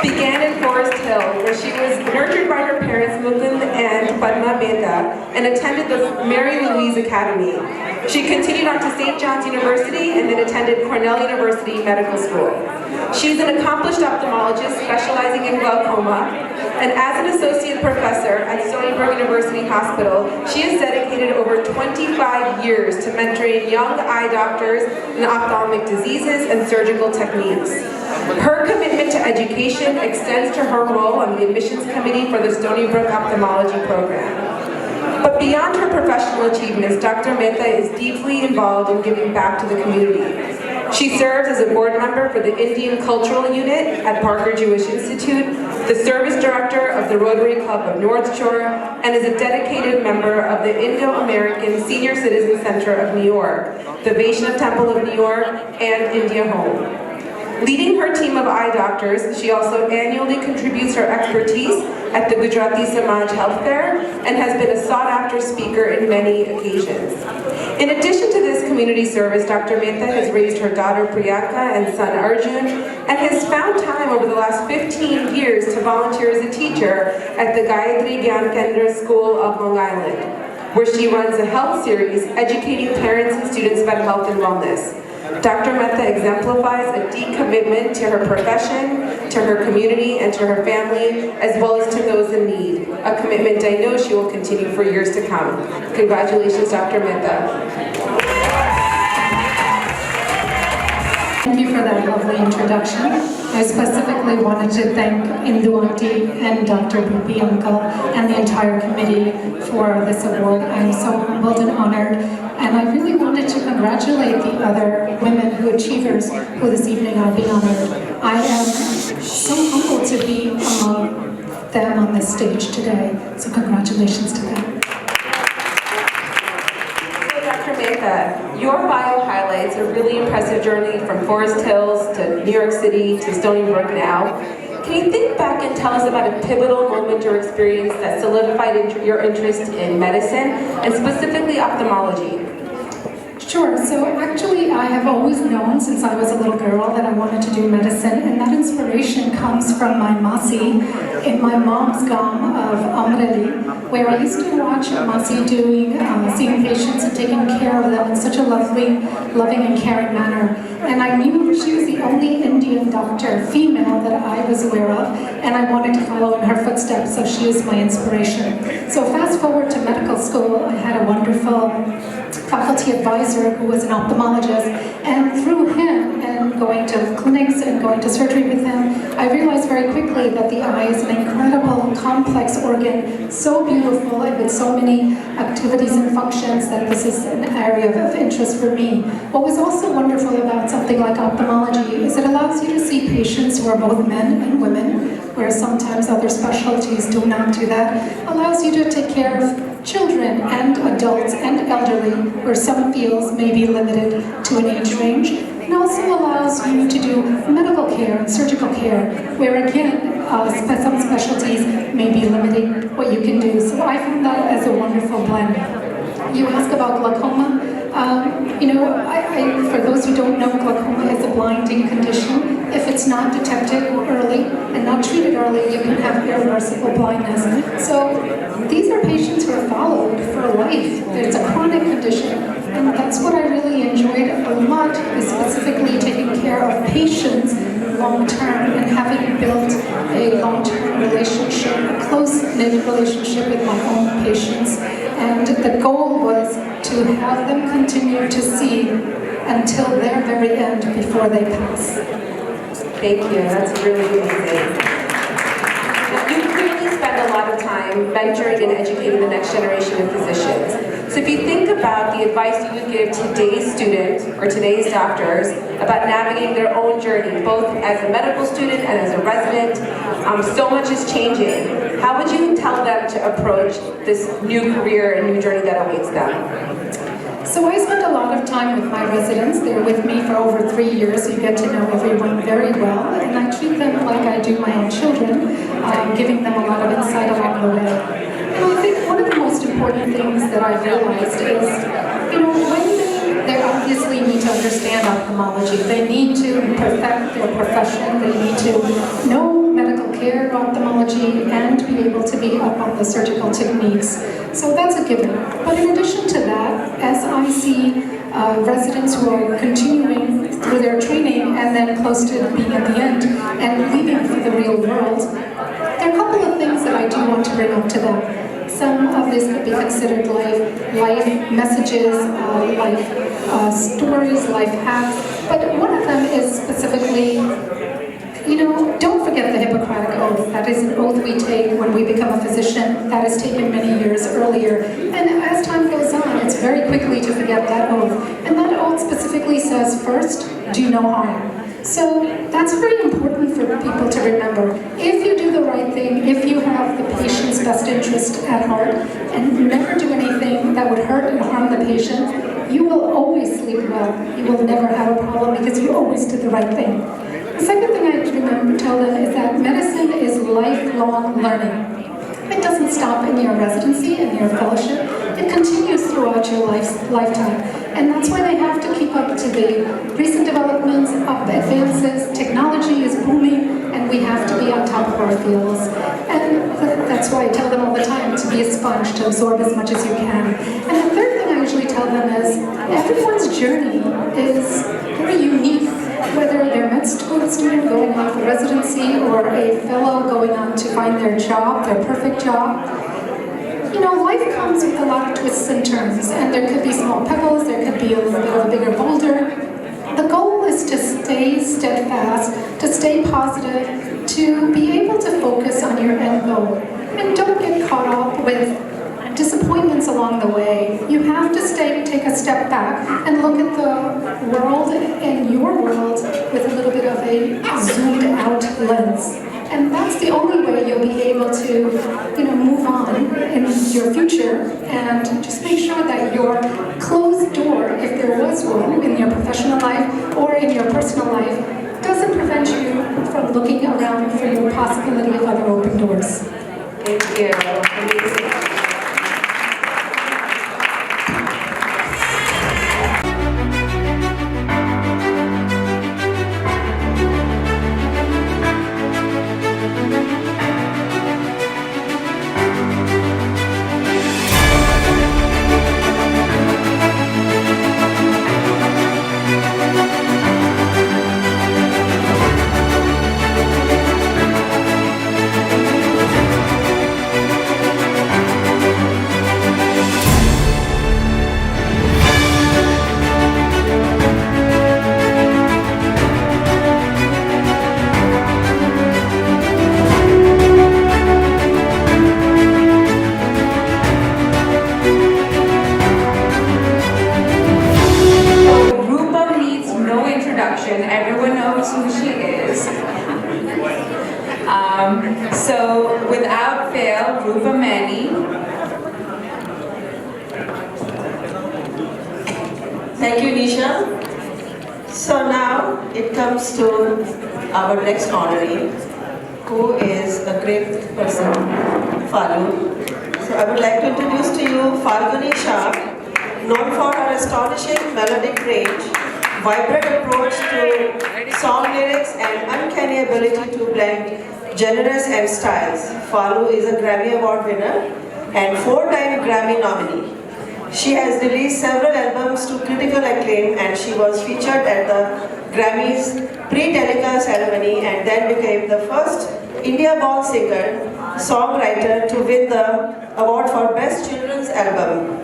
began in Forest Hill, where she was nurtured by her parents Mukund and Padma Mehta and attended the Mary Louise Academy. She continued on to St. John's University and then attended Cornell University Medical School. She's an accomplished ophthalmologist specializing in glaucoma, and as an associate professor at Stony Brook University Hospital, she has dedicated over 25 years to mentoring young eye doctors in ophthalmic diseases and surgical techniques. Her commitment to education extends to her role on the admissions committee for the Stony Brook Ophthalmology Program. But beyond her professional achievements, Dr. Mehta is deeply involved in giving back to the community. She serves as a board member for the Indian Cultural Unit at Parker Jewish Institute, the service director of the Rotary Club of North Shore, and is a dedicated member of the Indo-American Senior Citizen Center of New York, the Vaishnav Temple of New York, and India Home. Leading her team of eye doctors, she also annually contributes her expertise at the Gujarati Samaj Health Fair and has been a sought-after speaker in many occasions. In addition to this community service, Dr. Mehta has raised her daughter Priyanka and son Arjun and has found time over the last 15 years to volunteer as a teacher at the Gayatri Gyan Kendra School of Long Island, where she runs a health series educating parents and students about health and wellness. Dr. Mehta exemplifies a deep commitment to her profession, to her community, and to her family, as well as to those in need. A commitment I know she will continue for years to come. Congratulations, Dr. Mehta. Thank you for that lovely introduction. I specifically wanted to thank Indu Auntie and Dr. Bhupi Uncle and the entire committee for this award. I'm so humbled and honored, and I really wanted to congratulate the other women who achievers who this evening are being honored. I am so humbled to be among them on this stage today, so congratulations to them. Your bio highlights a really impressive journey from Forest Hills to New York City to Stony Brook now. Can you think back and tell us about a pivotal moment or experience that solidified your interest in medicine, and specifically ophthalmology? Sure, so actually I have always known since I was a little girl that I wanted to do medicine, and that inspiration comes from my Masi in my mom's gam of Amreli, where I used to watch Masi seeing patients and taking care of them in such a lovely, loving and caring manner. And I knew she was the only Indian doctor, female, that I was aware of, and I wanted to follow in her footsteps, so she is my inspiration. So fast forward to medical school, I had a wonderful faculty advisor who was an ophthalmologist, and through him and going to clinics and going to surgery with him, I realized very quickly that the eye is an incredible, complex organ, so beautiful and with so many activities and functions that this is an area of interest for me. What was also wonderful about something like ophthalmology is it allows you to see patients who are both men and women where sometimes other specialties do not do that, allows you to take care of children and adults and elderly, where some fields may be limited to an age range. It also allows you to do medical care and surgical care, where again, some specialties may be limiting what you can do. So I found that as a wonderful blend. You ask about glaucoma. For those who don't know, glaucoma is a blinding condition. If it's not detected early and not treated early, you can have irreversible blindness. So these are patients who are followed for life. It's a chronic condition. And that's what I really enjoyed a lot, is specifically taking care of patients long-term and having built a long-term relationship, a close-knit relationship with my own patients. And the goal was to have them continue to see until their very end before they pass. Thank you, that's really amazing. You clearly spend a lot of time mentoring and educating the next generation of physicians. So if you think about the advice you would give today's students or today's doctors about navigating their own journey, both as a medical student and as a resident, so much is changing. How would you tell them to approach this new career and new journey that awaits them? So I spend a lot of time with my residents. They're with me for over 3 years, so you get to know everyone very well. And I treat them like I do my own children, giving them a lot of insight along the way. And I think one of the most important things that I've realized is, when they obviously need to understand ophthalmology. They need to perfect their profession. They need to know medical care, ophthalmology, and be able to be up on the surgical techniques. So that's a given. But in addition to that, as I see residents who are continuing through their training and then close to being at the end and leaving for the real world, there are a couple of things that I do want to bring up to them. Some of this could be considered life messages, life stories, life hacks, but one of them is specifically, don't forget the Hippocratic Oath. That is an oath we take when we become a physician. That is taken many years earlier. And as time goes on, it's very quickly to forget that oath. And that oath specifically says, first, do no harm. So that's very important for people to remember. If you do the right thing, if you have the patient's best interest at heart, and never do anything that would hurt and harm the patient, you will always sleep well. You will never have a problem because you always did the right thing. The second thing I remember to tell them is that medicine is lifelong learning. It doesn't stop in your residency and your fellowship. It continues throughout your lifetime. And that's why they have to keep up to the recent developments, advances. Technology is booming, and we have to be on top of our fields. And that's why I tell them all the time to be a sponge, to absorb as much as you can. And the third thing I usually tell them is everyone's journey is very unique. Whether they're a med school student going on for residency or a fellow going on to find their job, their perfect job, life comes with a lot of twists and turns, and there could be small pebbles, there could be a little bit of a bigger boulder. The goal is to stay steadfast, to stay positive, to be able to focus on your end goal. And don't get caught up with disappointments along the way. You have to take a step back and look at the world and your world with a little bit of a zoomed out lens. And that's the only way you'll be able to, move on in your future, and just make sure that your closed door, if there was one in your professional life or in your personal life, doesn't prevent you from looking around for your possibility of other open doors. Thank you. Amazing. So without fail, Rupa Mani. Thank you, Nisha. So now it comes to our next honoree, who is a great person, Falu. So I would like to introduce to you Falguni Shah, known for her astonishing melodic range, vibrant approach to song lyrics, and uncanny ability to blend genres and styles. Falu is a Grammy Award winner and 4-time Grammy nominee. She has released several albums to critical acclaim, and she was featured at the Grammys pre-telecast ceremony and then became the first India-born singer, songwriter to win the award for Best Children's Album.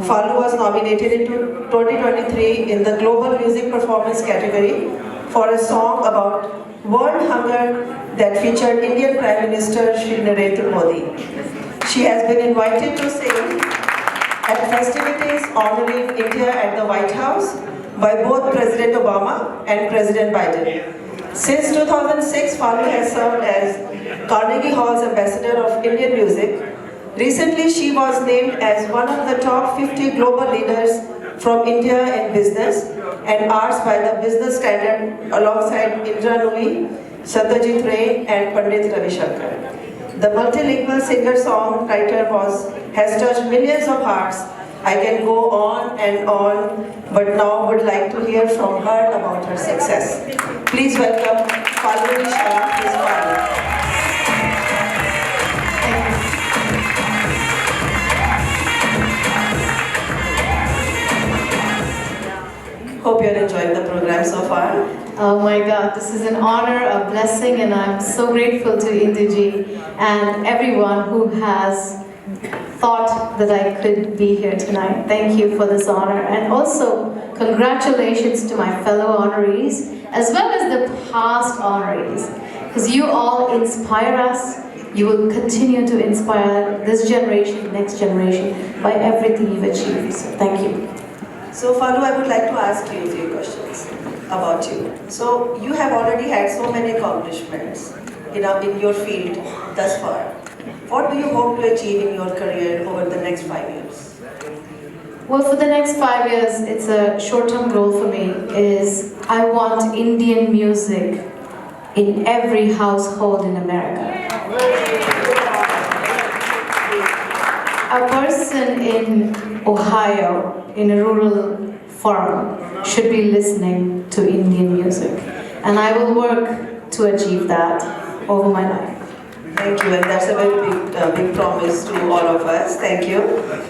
Falu was nominated in 2023 in the Global Music Performance category for a song about world hunger that featured Indian Prime Minister Shri Narendra Modi. She has been invited to sing at festivities honoring India at the White House by both President Obama and President Biden. Since 2006, Falu has served as Carnegie Hall's Ambassador of Indian Music. Recently, she was named as one of the top 50 global leaders from India in business and arts by the Business Standard alongside Indra Nooyi, Satyajit Ray and Pandit Ravi Shankar. The multilingual singer-songwriter has touched millions of hearts. I can go on and on, but now would like to hear from her about her success. Please welcome Falguni Shah, his father. Hope you're enjoying the program so far. Oh my God, this is an honor, a blessing, and I'm so grateful to Induji and everyone who has thought that I could be here tonight. Thank you for this honor, and also congratulations to my fellow honorees as well as the past honorees, because you all inspire us. You will continue to inspire this generation, next generation by everything you've achieved. So thank you. So Falu, I would like to ask you a few questions about you. So you have already had so many accomplishments in your field thus far. What do you hope to achieve in your career over the next 5 years? Well, for the next 5 years, it's a short-term goal for me, is I want Indian music in every household in America. A person in Ohio, in a rural farm, should be listening to Indian music. And I will work to achieve that over my life. Thank you, and that's a very big promise to all of us. Thank you.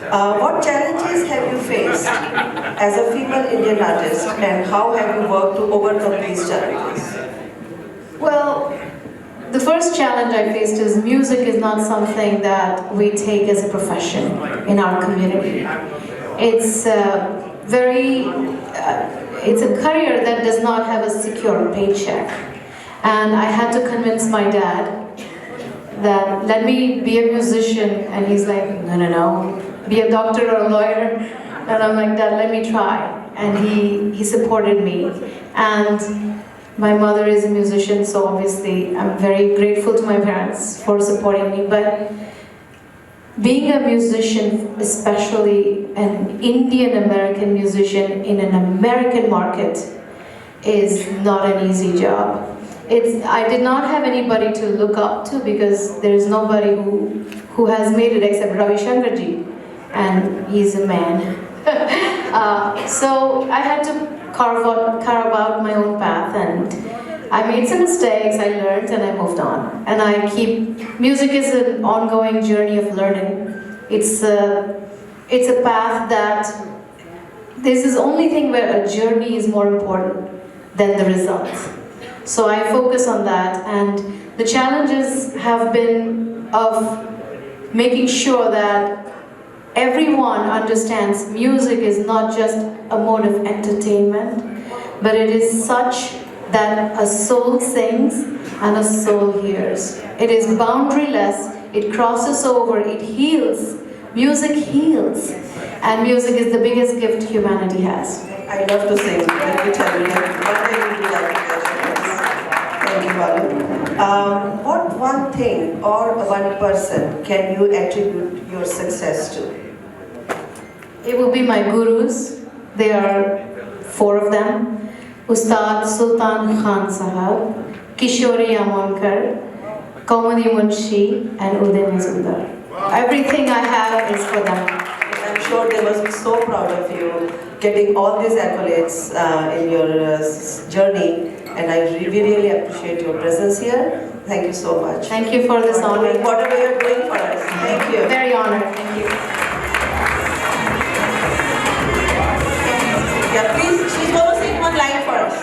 What challenges have you faced as a female Indian artist, and how have you worked to overcome these challenges? Well, the first challenge I faced is music is not something that we take as a profession in our community. It's it's a career that does not have a secure paycheck. And I had to convince my dad that let me be a musician, and he's like, no, be a doctor or a lawyer. And I'm like, Dad, let me try. And he supported me. And my mother is a musician, so obviously I'm very grateful to my parents for supporting me. But being a musician, especially an Indian American musician in an American market, is not an easy job. I did not have anybody to look up to, because there is nobody who has made it except Ravi Shankar ji, and he's a man. So I had to carve out my own path, and I made some mistakes, I learned, and I moved on. And music is an ongoing journey of learning. It's a path that, this is the only thing where a journey is more important than the results. So I focus on that, and the challenges have been of making sure that everyone understands music is not just a mode of entertainment, but it is such that a soul sings and a soul hears. It is boundaryless, it crosses over, it heals. Music heals, and music is the biggest gift humanity has. I love to sing. Let me tell you, one day we'll be like. Thank Jaiswal. What one thing or one person can you attribute your success to? It will be my gurus. There are 4 of them. Ustad Sultan Khan Sahab, Kishori Amonkar, Kaumani Munshi, and Uday Mazumdar. Everything I have is for them. I'm sure they must be so proud of you, getting all these accolades in your journey, and I really appreciate your presence here. Thank you so much. Thank you for this honor. Whatever you're doing for us. Thank you. Very honored. Thank you. Yeah, please, she's going to sing one line for us.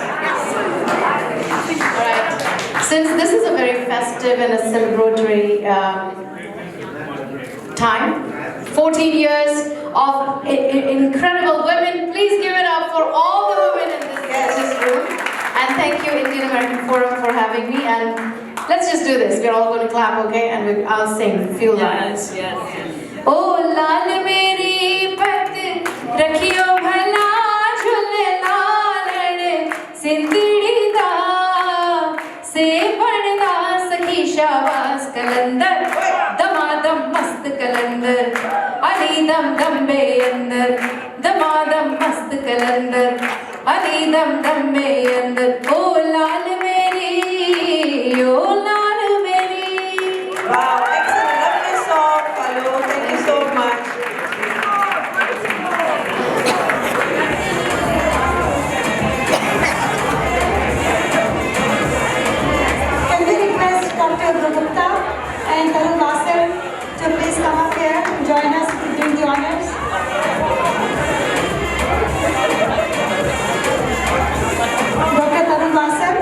All right. Since this is a very festive and a celebratory time, 14 years of incredible women. Please give it up for all the women in this room. And thank you, Indian American Forum, for having me. And let's just do this. We're all going to clap, okay? And I'll sing. Feel that. Yes, yes. Oh, lal meri pat rakhiyo bhala jhule lalad sindhdi da se padda sakhi shabas kalandar damadam mast kalandar ali dam dam be andar damadam mast kalandar ali dam dam be andar oh lal meri oh lal meri. Wow, excellent, lovely song, Palu. Thank you so much. Can we request Dr. Gupta and Tarun Vasar to please come up here and join us doing the honors? Dr. Tarun Vasar.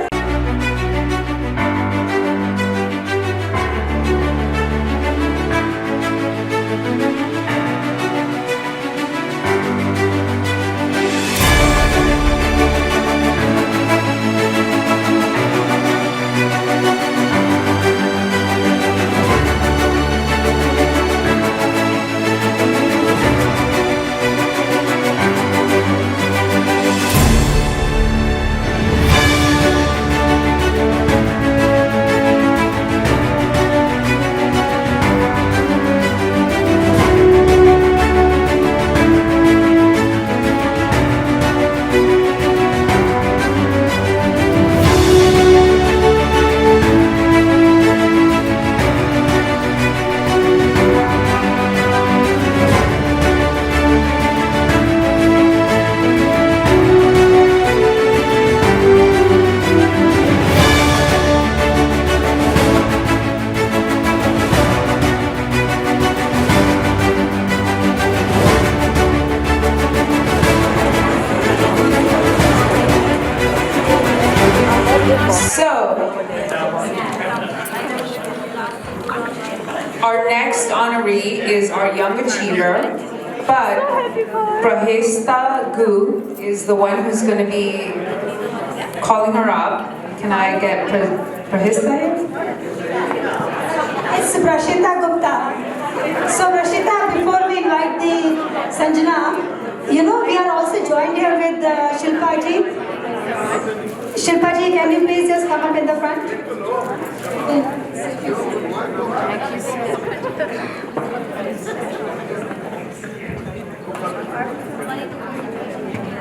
Our next honoree is our young achiever, but Prahesta Gu is the one who's going to be calling her up. Can I get Prahesta here? It's Prashita Gupta. So Prashita, before we invite the Sanjana, you know we are also joined here with Shilpa ji. Shilpa ji, can you please just come up in the front?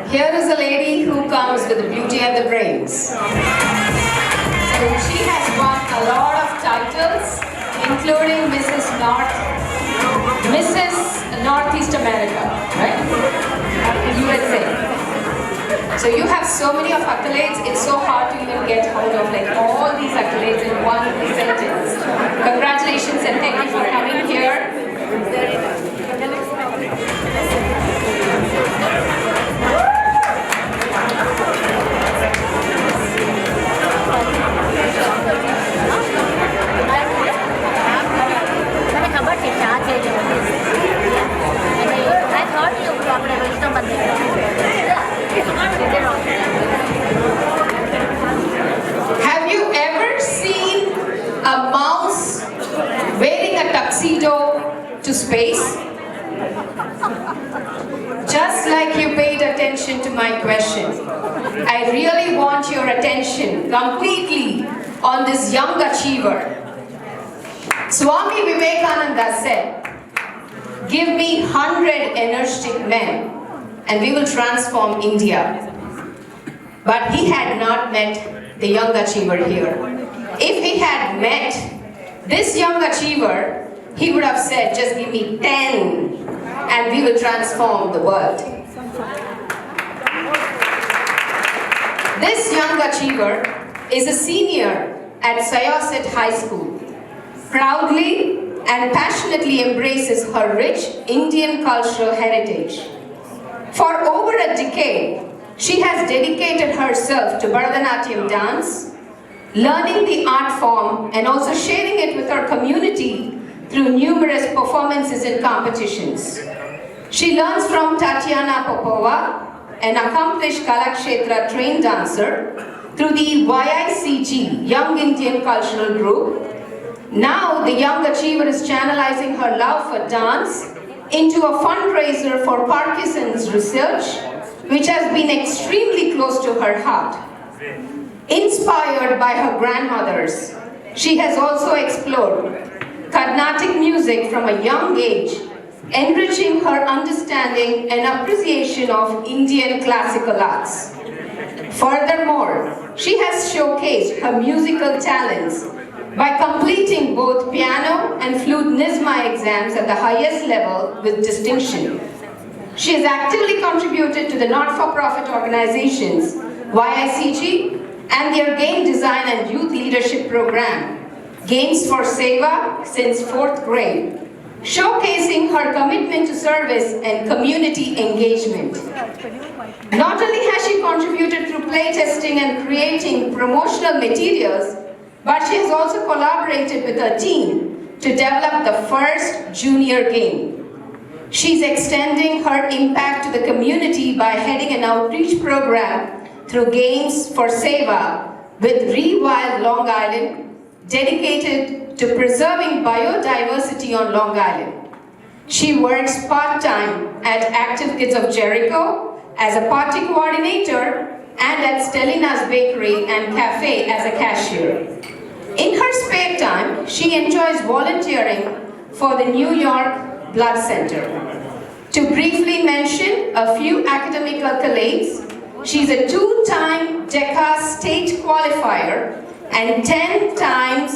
Here is a lady who comes with the beauty and the brains. So she has won a lot of titles, including Mrs. Northeast America, right? USA. So you have so many of accolades, it's so hard to even get hold of like all these accolades in one sentence. Congratulations and thank you for coming here. Have you ever seen a mouse wearing a tuxedo to space? Just like you paid attention to my question, I really want your attention completely on this young achiever. Swami Vivekananda said, "Give me 100 energetic men and we will transform India." But he had not met the young achiever here. If he had met this young achiever, he would have said, "Just give me 10 and we will transform the world." This young achiever is a senior at Syosset High School. Proudly and passionately embraces her rich Indian cultural heritage. For over a decade, she has dedicated herself to Bharatanatyam dance, learning the art form and also sharing it with her community through numerous performances and competitions. She learns from Tatiana Popova, an accomplished Kalakshetra trained dancer, through the YICG, Young Indian Cultural Group. Now the young achiever is channelizing her love for dance into a fundraiser for Parkinson's research, which has been extremely close to her heart. Inspired by her grandmothers, she has also explored Carnatic music from a young age, enriching her understanding and appreciation of Indian classical arts. Furthermore, she has showcased her musical talents by completing both piano and flute NISMA exams at the highest level with distinction. She has actively contributed to the not-for-profit organizations YICG and their game design and youth leadership program, Games for Seva, since 4th grade, showcasing her commitment to service and community engagement. Not only has she contributed through playtesting and creating promotional materials, but she has also collaborated with her team to develop the first junior game. She's extending her impact to the community by heading an outreach program through Games for Seva with Rewild Long Island, dedicated to preserving biodiversity on Long Island. She works part-time at Active Kids of Jericho as a party coordinator and at Stellina's Bakery and Cafe as a cashier. In her spare time, she enjoys volunteering for the New York Blood Center. To briefly mention a few academic accolades, she's a 2-time DECA state qualifier and 2-time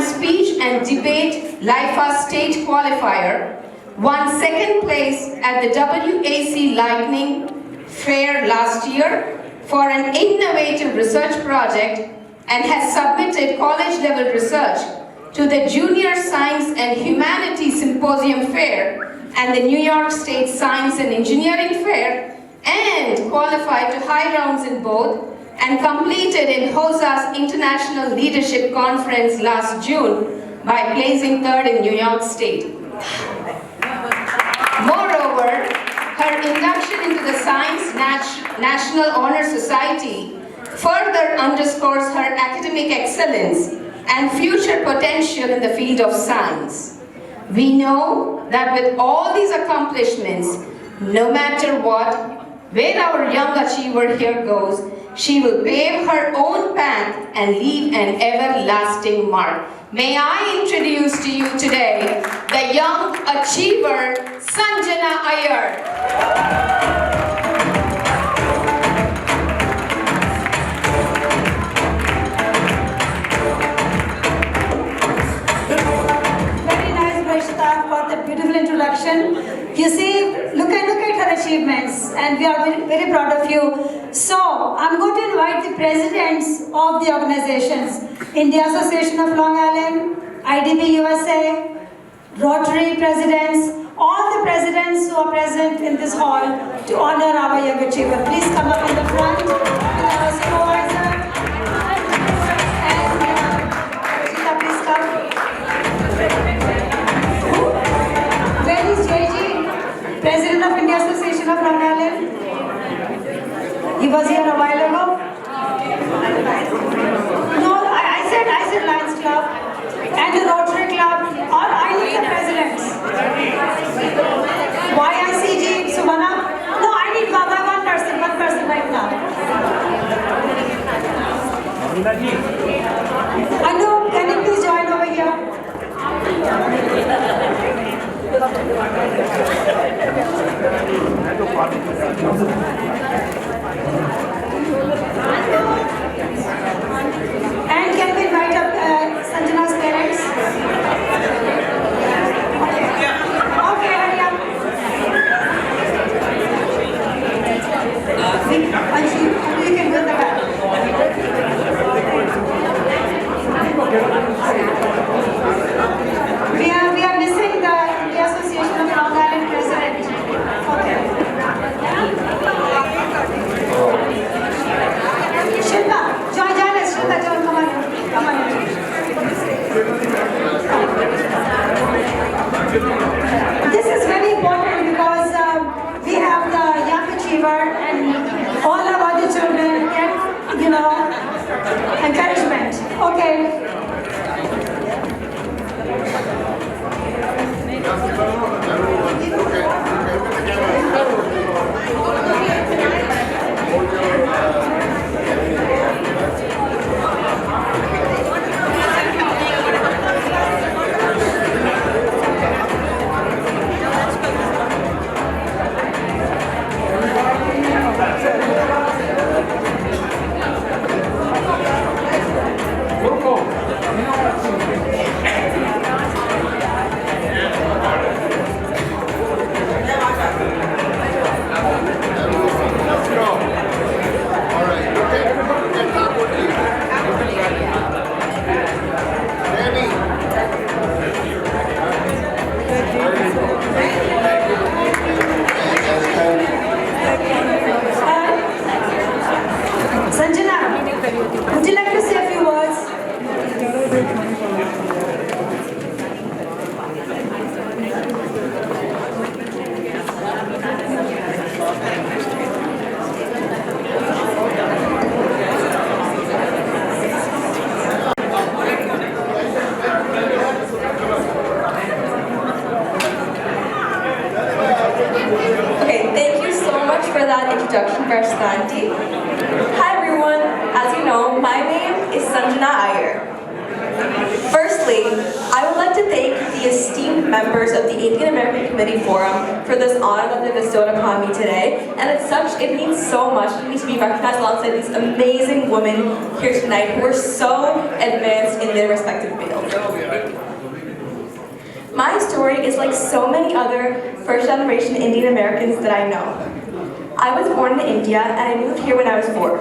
speech and debate LIFA state qualifier, won 2nd place at the WAC Lightning Fair last year for an innovative research project and has submitted college-level research to the Junior Science and Humanities Symposium Fair and the New York State Science and Engineering Fair, and qualified to high rounds in both, and completed in HOSA's International Leadership Conference last June by placing 3rd in New York State. Moreover, her induction into the Science National Honor Society further underscores her academic excellence and future potential in the field of science. We know that with all these accomplishments, no matter what, where our young achiever here goes, she will pave her own path and leave an everlasting mark. May I introduce to you today the young achiever, Sanjana Iyer. For the beautiful introduction. You see, look at her achievements, and we are very, very proud of you. So, I'm going to invite the presidents of the organizations, India Association of Long Island, IDB USA, Rotary presidents, all the presidents who are present in this hall to honor our young achiever. Please come up in the front with our supervisor. And Rajita, please come. Where is JG, President of India Association of Long Island? He was here a while ago. No, I said Lions Club and the Rotary Club. Or I need the presidents. YICG, Subhana. No, I need one person right now. And can we invite up Sanjana's parents? Okay, hurry up. Anju, you can go in the back. We are missing the Association of Long Island President. Okay. Shilpa, join us. Shilpa, join. Come on. This is very important because we have the young achiever and all our other children get, encouragement. Okay. Sanjana, would you like to say a few words? Okay, thank you so much for that introduction, Varshtanti. Hi everyone, as you know, my name is Sanjana Iyer. Firstly, I would like to thank the esteemed members of the Indian American Committee Forum for this honor that they bestowed upon me today, and as such, it means so much for me to be recognized alongside these amazing women here tonight who are so advanced in their respective fields. My story is like so many other first-generation Indian Americans that I know. I was born in India and I moved here when I was 4.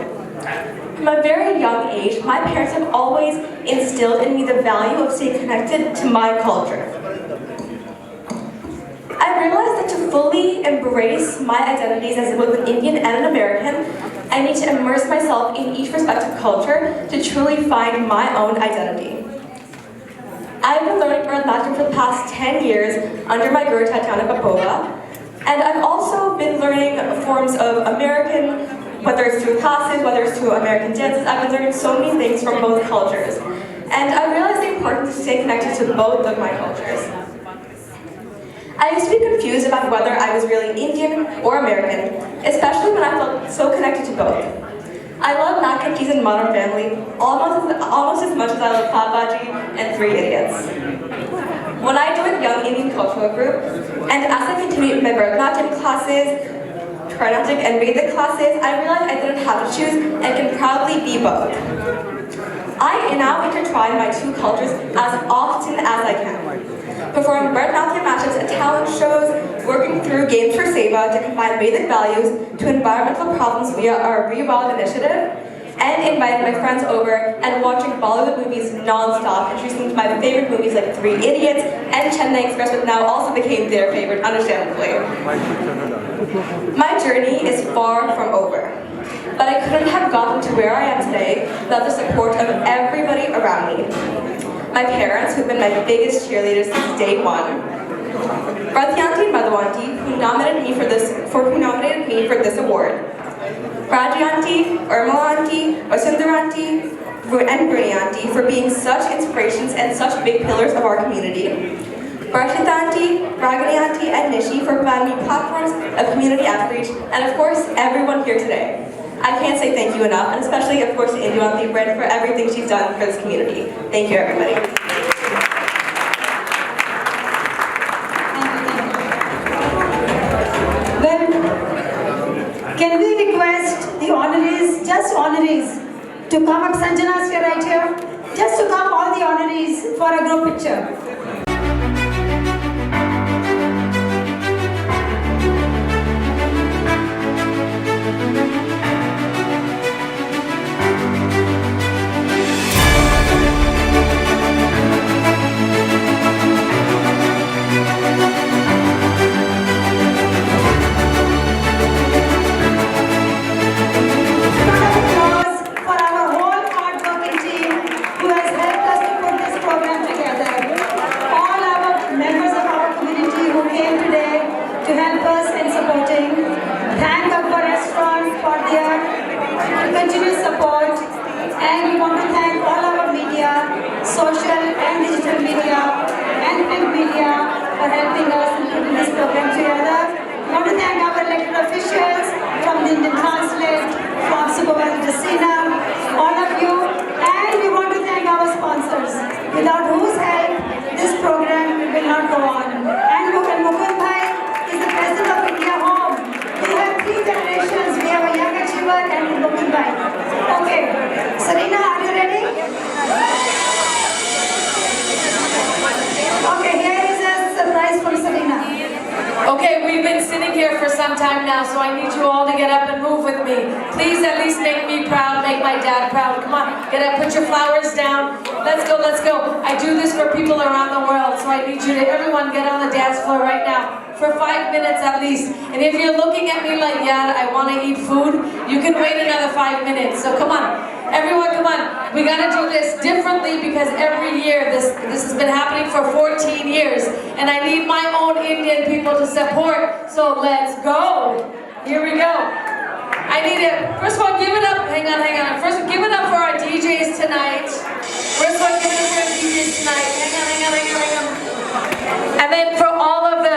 From a very young age, my parents have always instilled in me the value of staying connected to my culture. I realized that to fully embrace my identities as both an Indian and an American, I need to immerse myself in each respective culture to truly find my own identity. I've been learning Bharatanatyam for the past 10 years under my guru Tatiana Popova, and I've also been learning forms of American, whether it's through classes, whether it's through American dances. I've been learning so many things from both cultures. And I realized the importance to stay connected to both of my cultures. I used to be confused about whether I was really Indian or American, especially when I felt so connected to both. I love Mac and Cheese and Modern Family almost as much as I love Papaji and Three Idiots. When I joined Young Indian Cultural Group, and as I continued my Bharatanatyam classes, Carnatic and Vedic classes, I realized I didn't have to choose and can proudly be both. I now intertwine my two cultures as often as I can. Performing Bharatanatyam matches at talent shows, working through Games for Seva to combine Vedic values to environmental problems via our Rewild initiative, and inviting my friends over and watching Bollywood movies non-stop, introducing to my favorite movies like Three Idiots and Chennai Express, which now also became their favorite, understandably. My journey is far from over, but I couldn't have gotten to where I am today without the support of everybody around me. My parents, who've been my biggest cheerleaders since day one, Pratyanti and Madhavanti, who nominated me for this award, Rajayanti, Urmalanti, Vasundaranti, and Brinianti for being such inspirations and such big pillars of our community. Varshitanti, Raginianti, and Nishi for providing me platforms of community outreach, and of course, everyone here today. I can't say thank you enough, and especially, of course, to Indu for everything she's done for this community. Thank you, everybody. Can we request the honorees, just honorees, to come up? Sanjana, stay right here. Just to come, all the honorees, for a group picture. Continuous support, and we want to thank all our media, social and digital media and print media for helping us in putting this program together. We want to thank our elected officials from the Indian Consulate, from Supervisor Jasina, all of you, and we want to thank our sponsors, without whose help this program will not go on. And Mukund Bhai is the president of India Home. We have 3 generations. We have a young achiever and Mukund Bhai. Okay, Serena, are you ready? Okay, here is a surprise from Serena. Okay, we've been sitting here for some time now, so I need you all to get up and move with me. Please at least make me proud, make my dad proud. Come on, get up, put your flowers down. Let's go, let's go. I do this for people around the world, so I need you to, everyone get on the dance floor right now for 5 minutes at least. And if you're looking at me like, yeah, I want to eat food, you can wait another 5 minutes. So come on, everyone, come on. We got to do this differently because every year this has been happening for 14 years, and I need my own Indian people to support. So let's go. Here we go. I need it. First of all, give it up. Hang on. First, give it up for our DJs tonight. First of all, give it up for our DJs tonight. Hang on. And then for all of the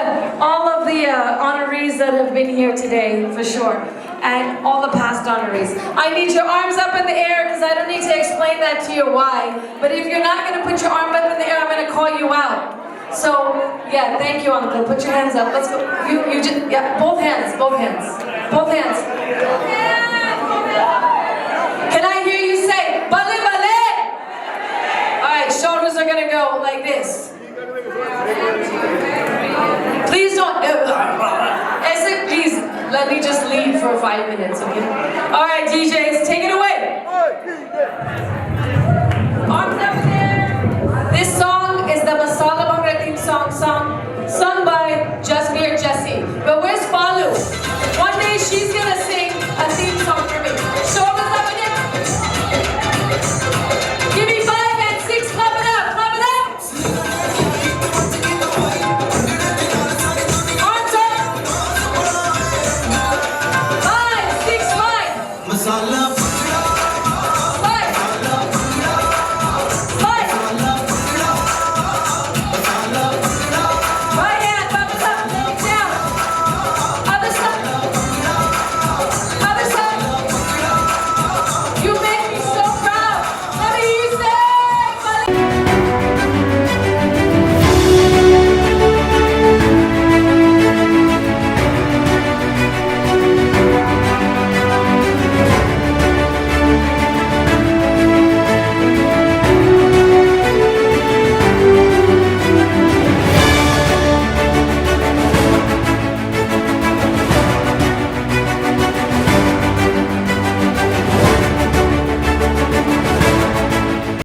honorees that have been here today, for sure. And all the past honorees. I need your arms up in the air because I don't need to explain that to you why. But if you're not going to put your arm up in the air, I'm going to call you out. So, yeah, thank you, Uncle. Put your hands up. Let's go. You just, yeah, both hands. Can I hear you say, Bale Bale? All right, shoulders are going to go like this. Please don't, please, let me just lead for 5 minutes, okay? All right, DJs, take it away. Arms up there. This song is the Masala Bhangra theme song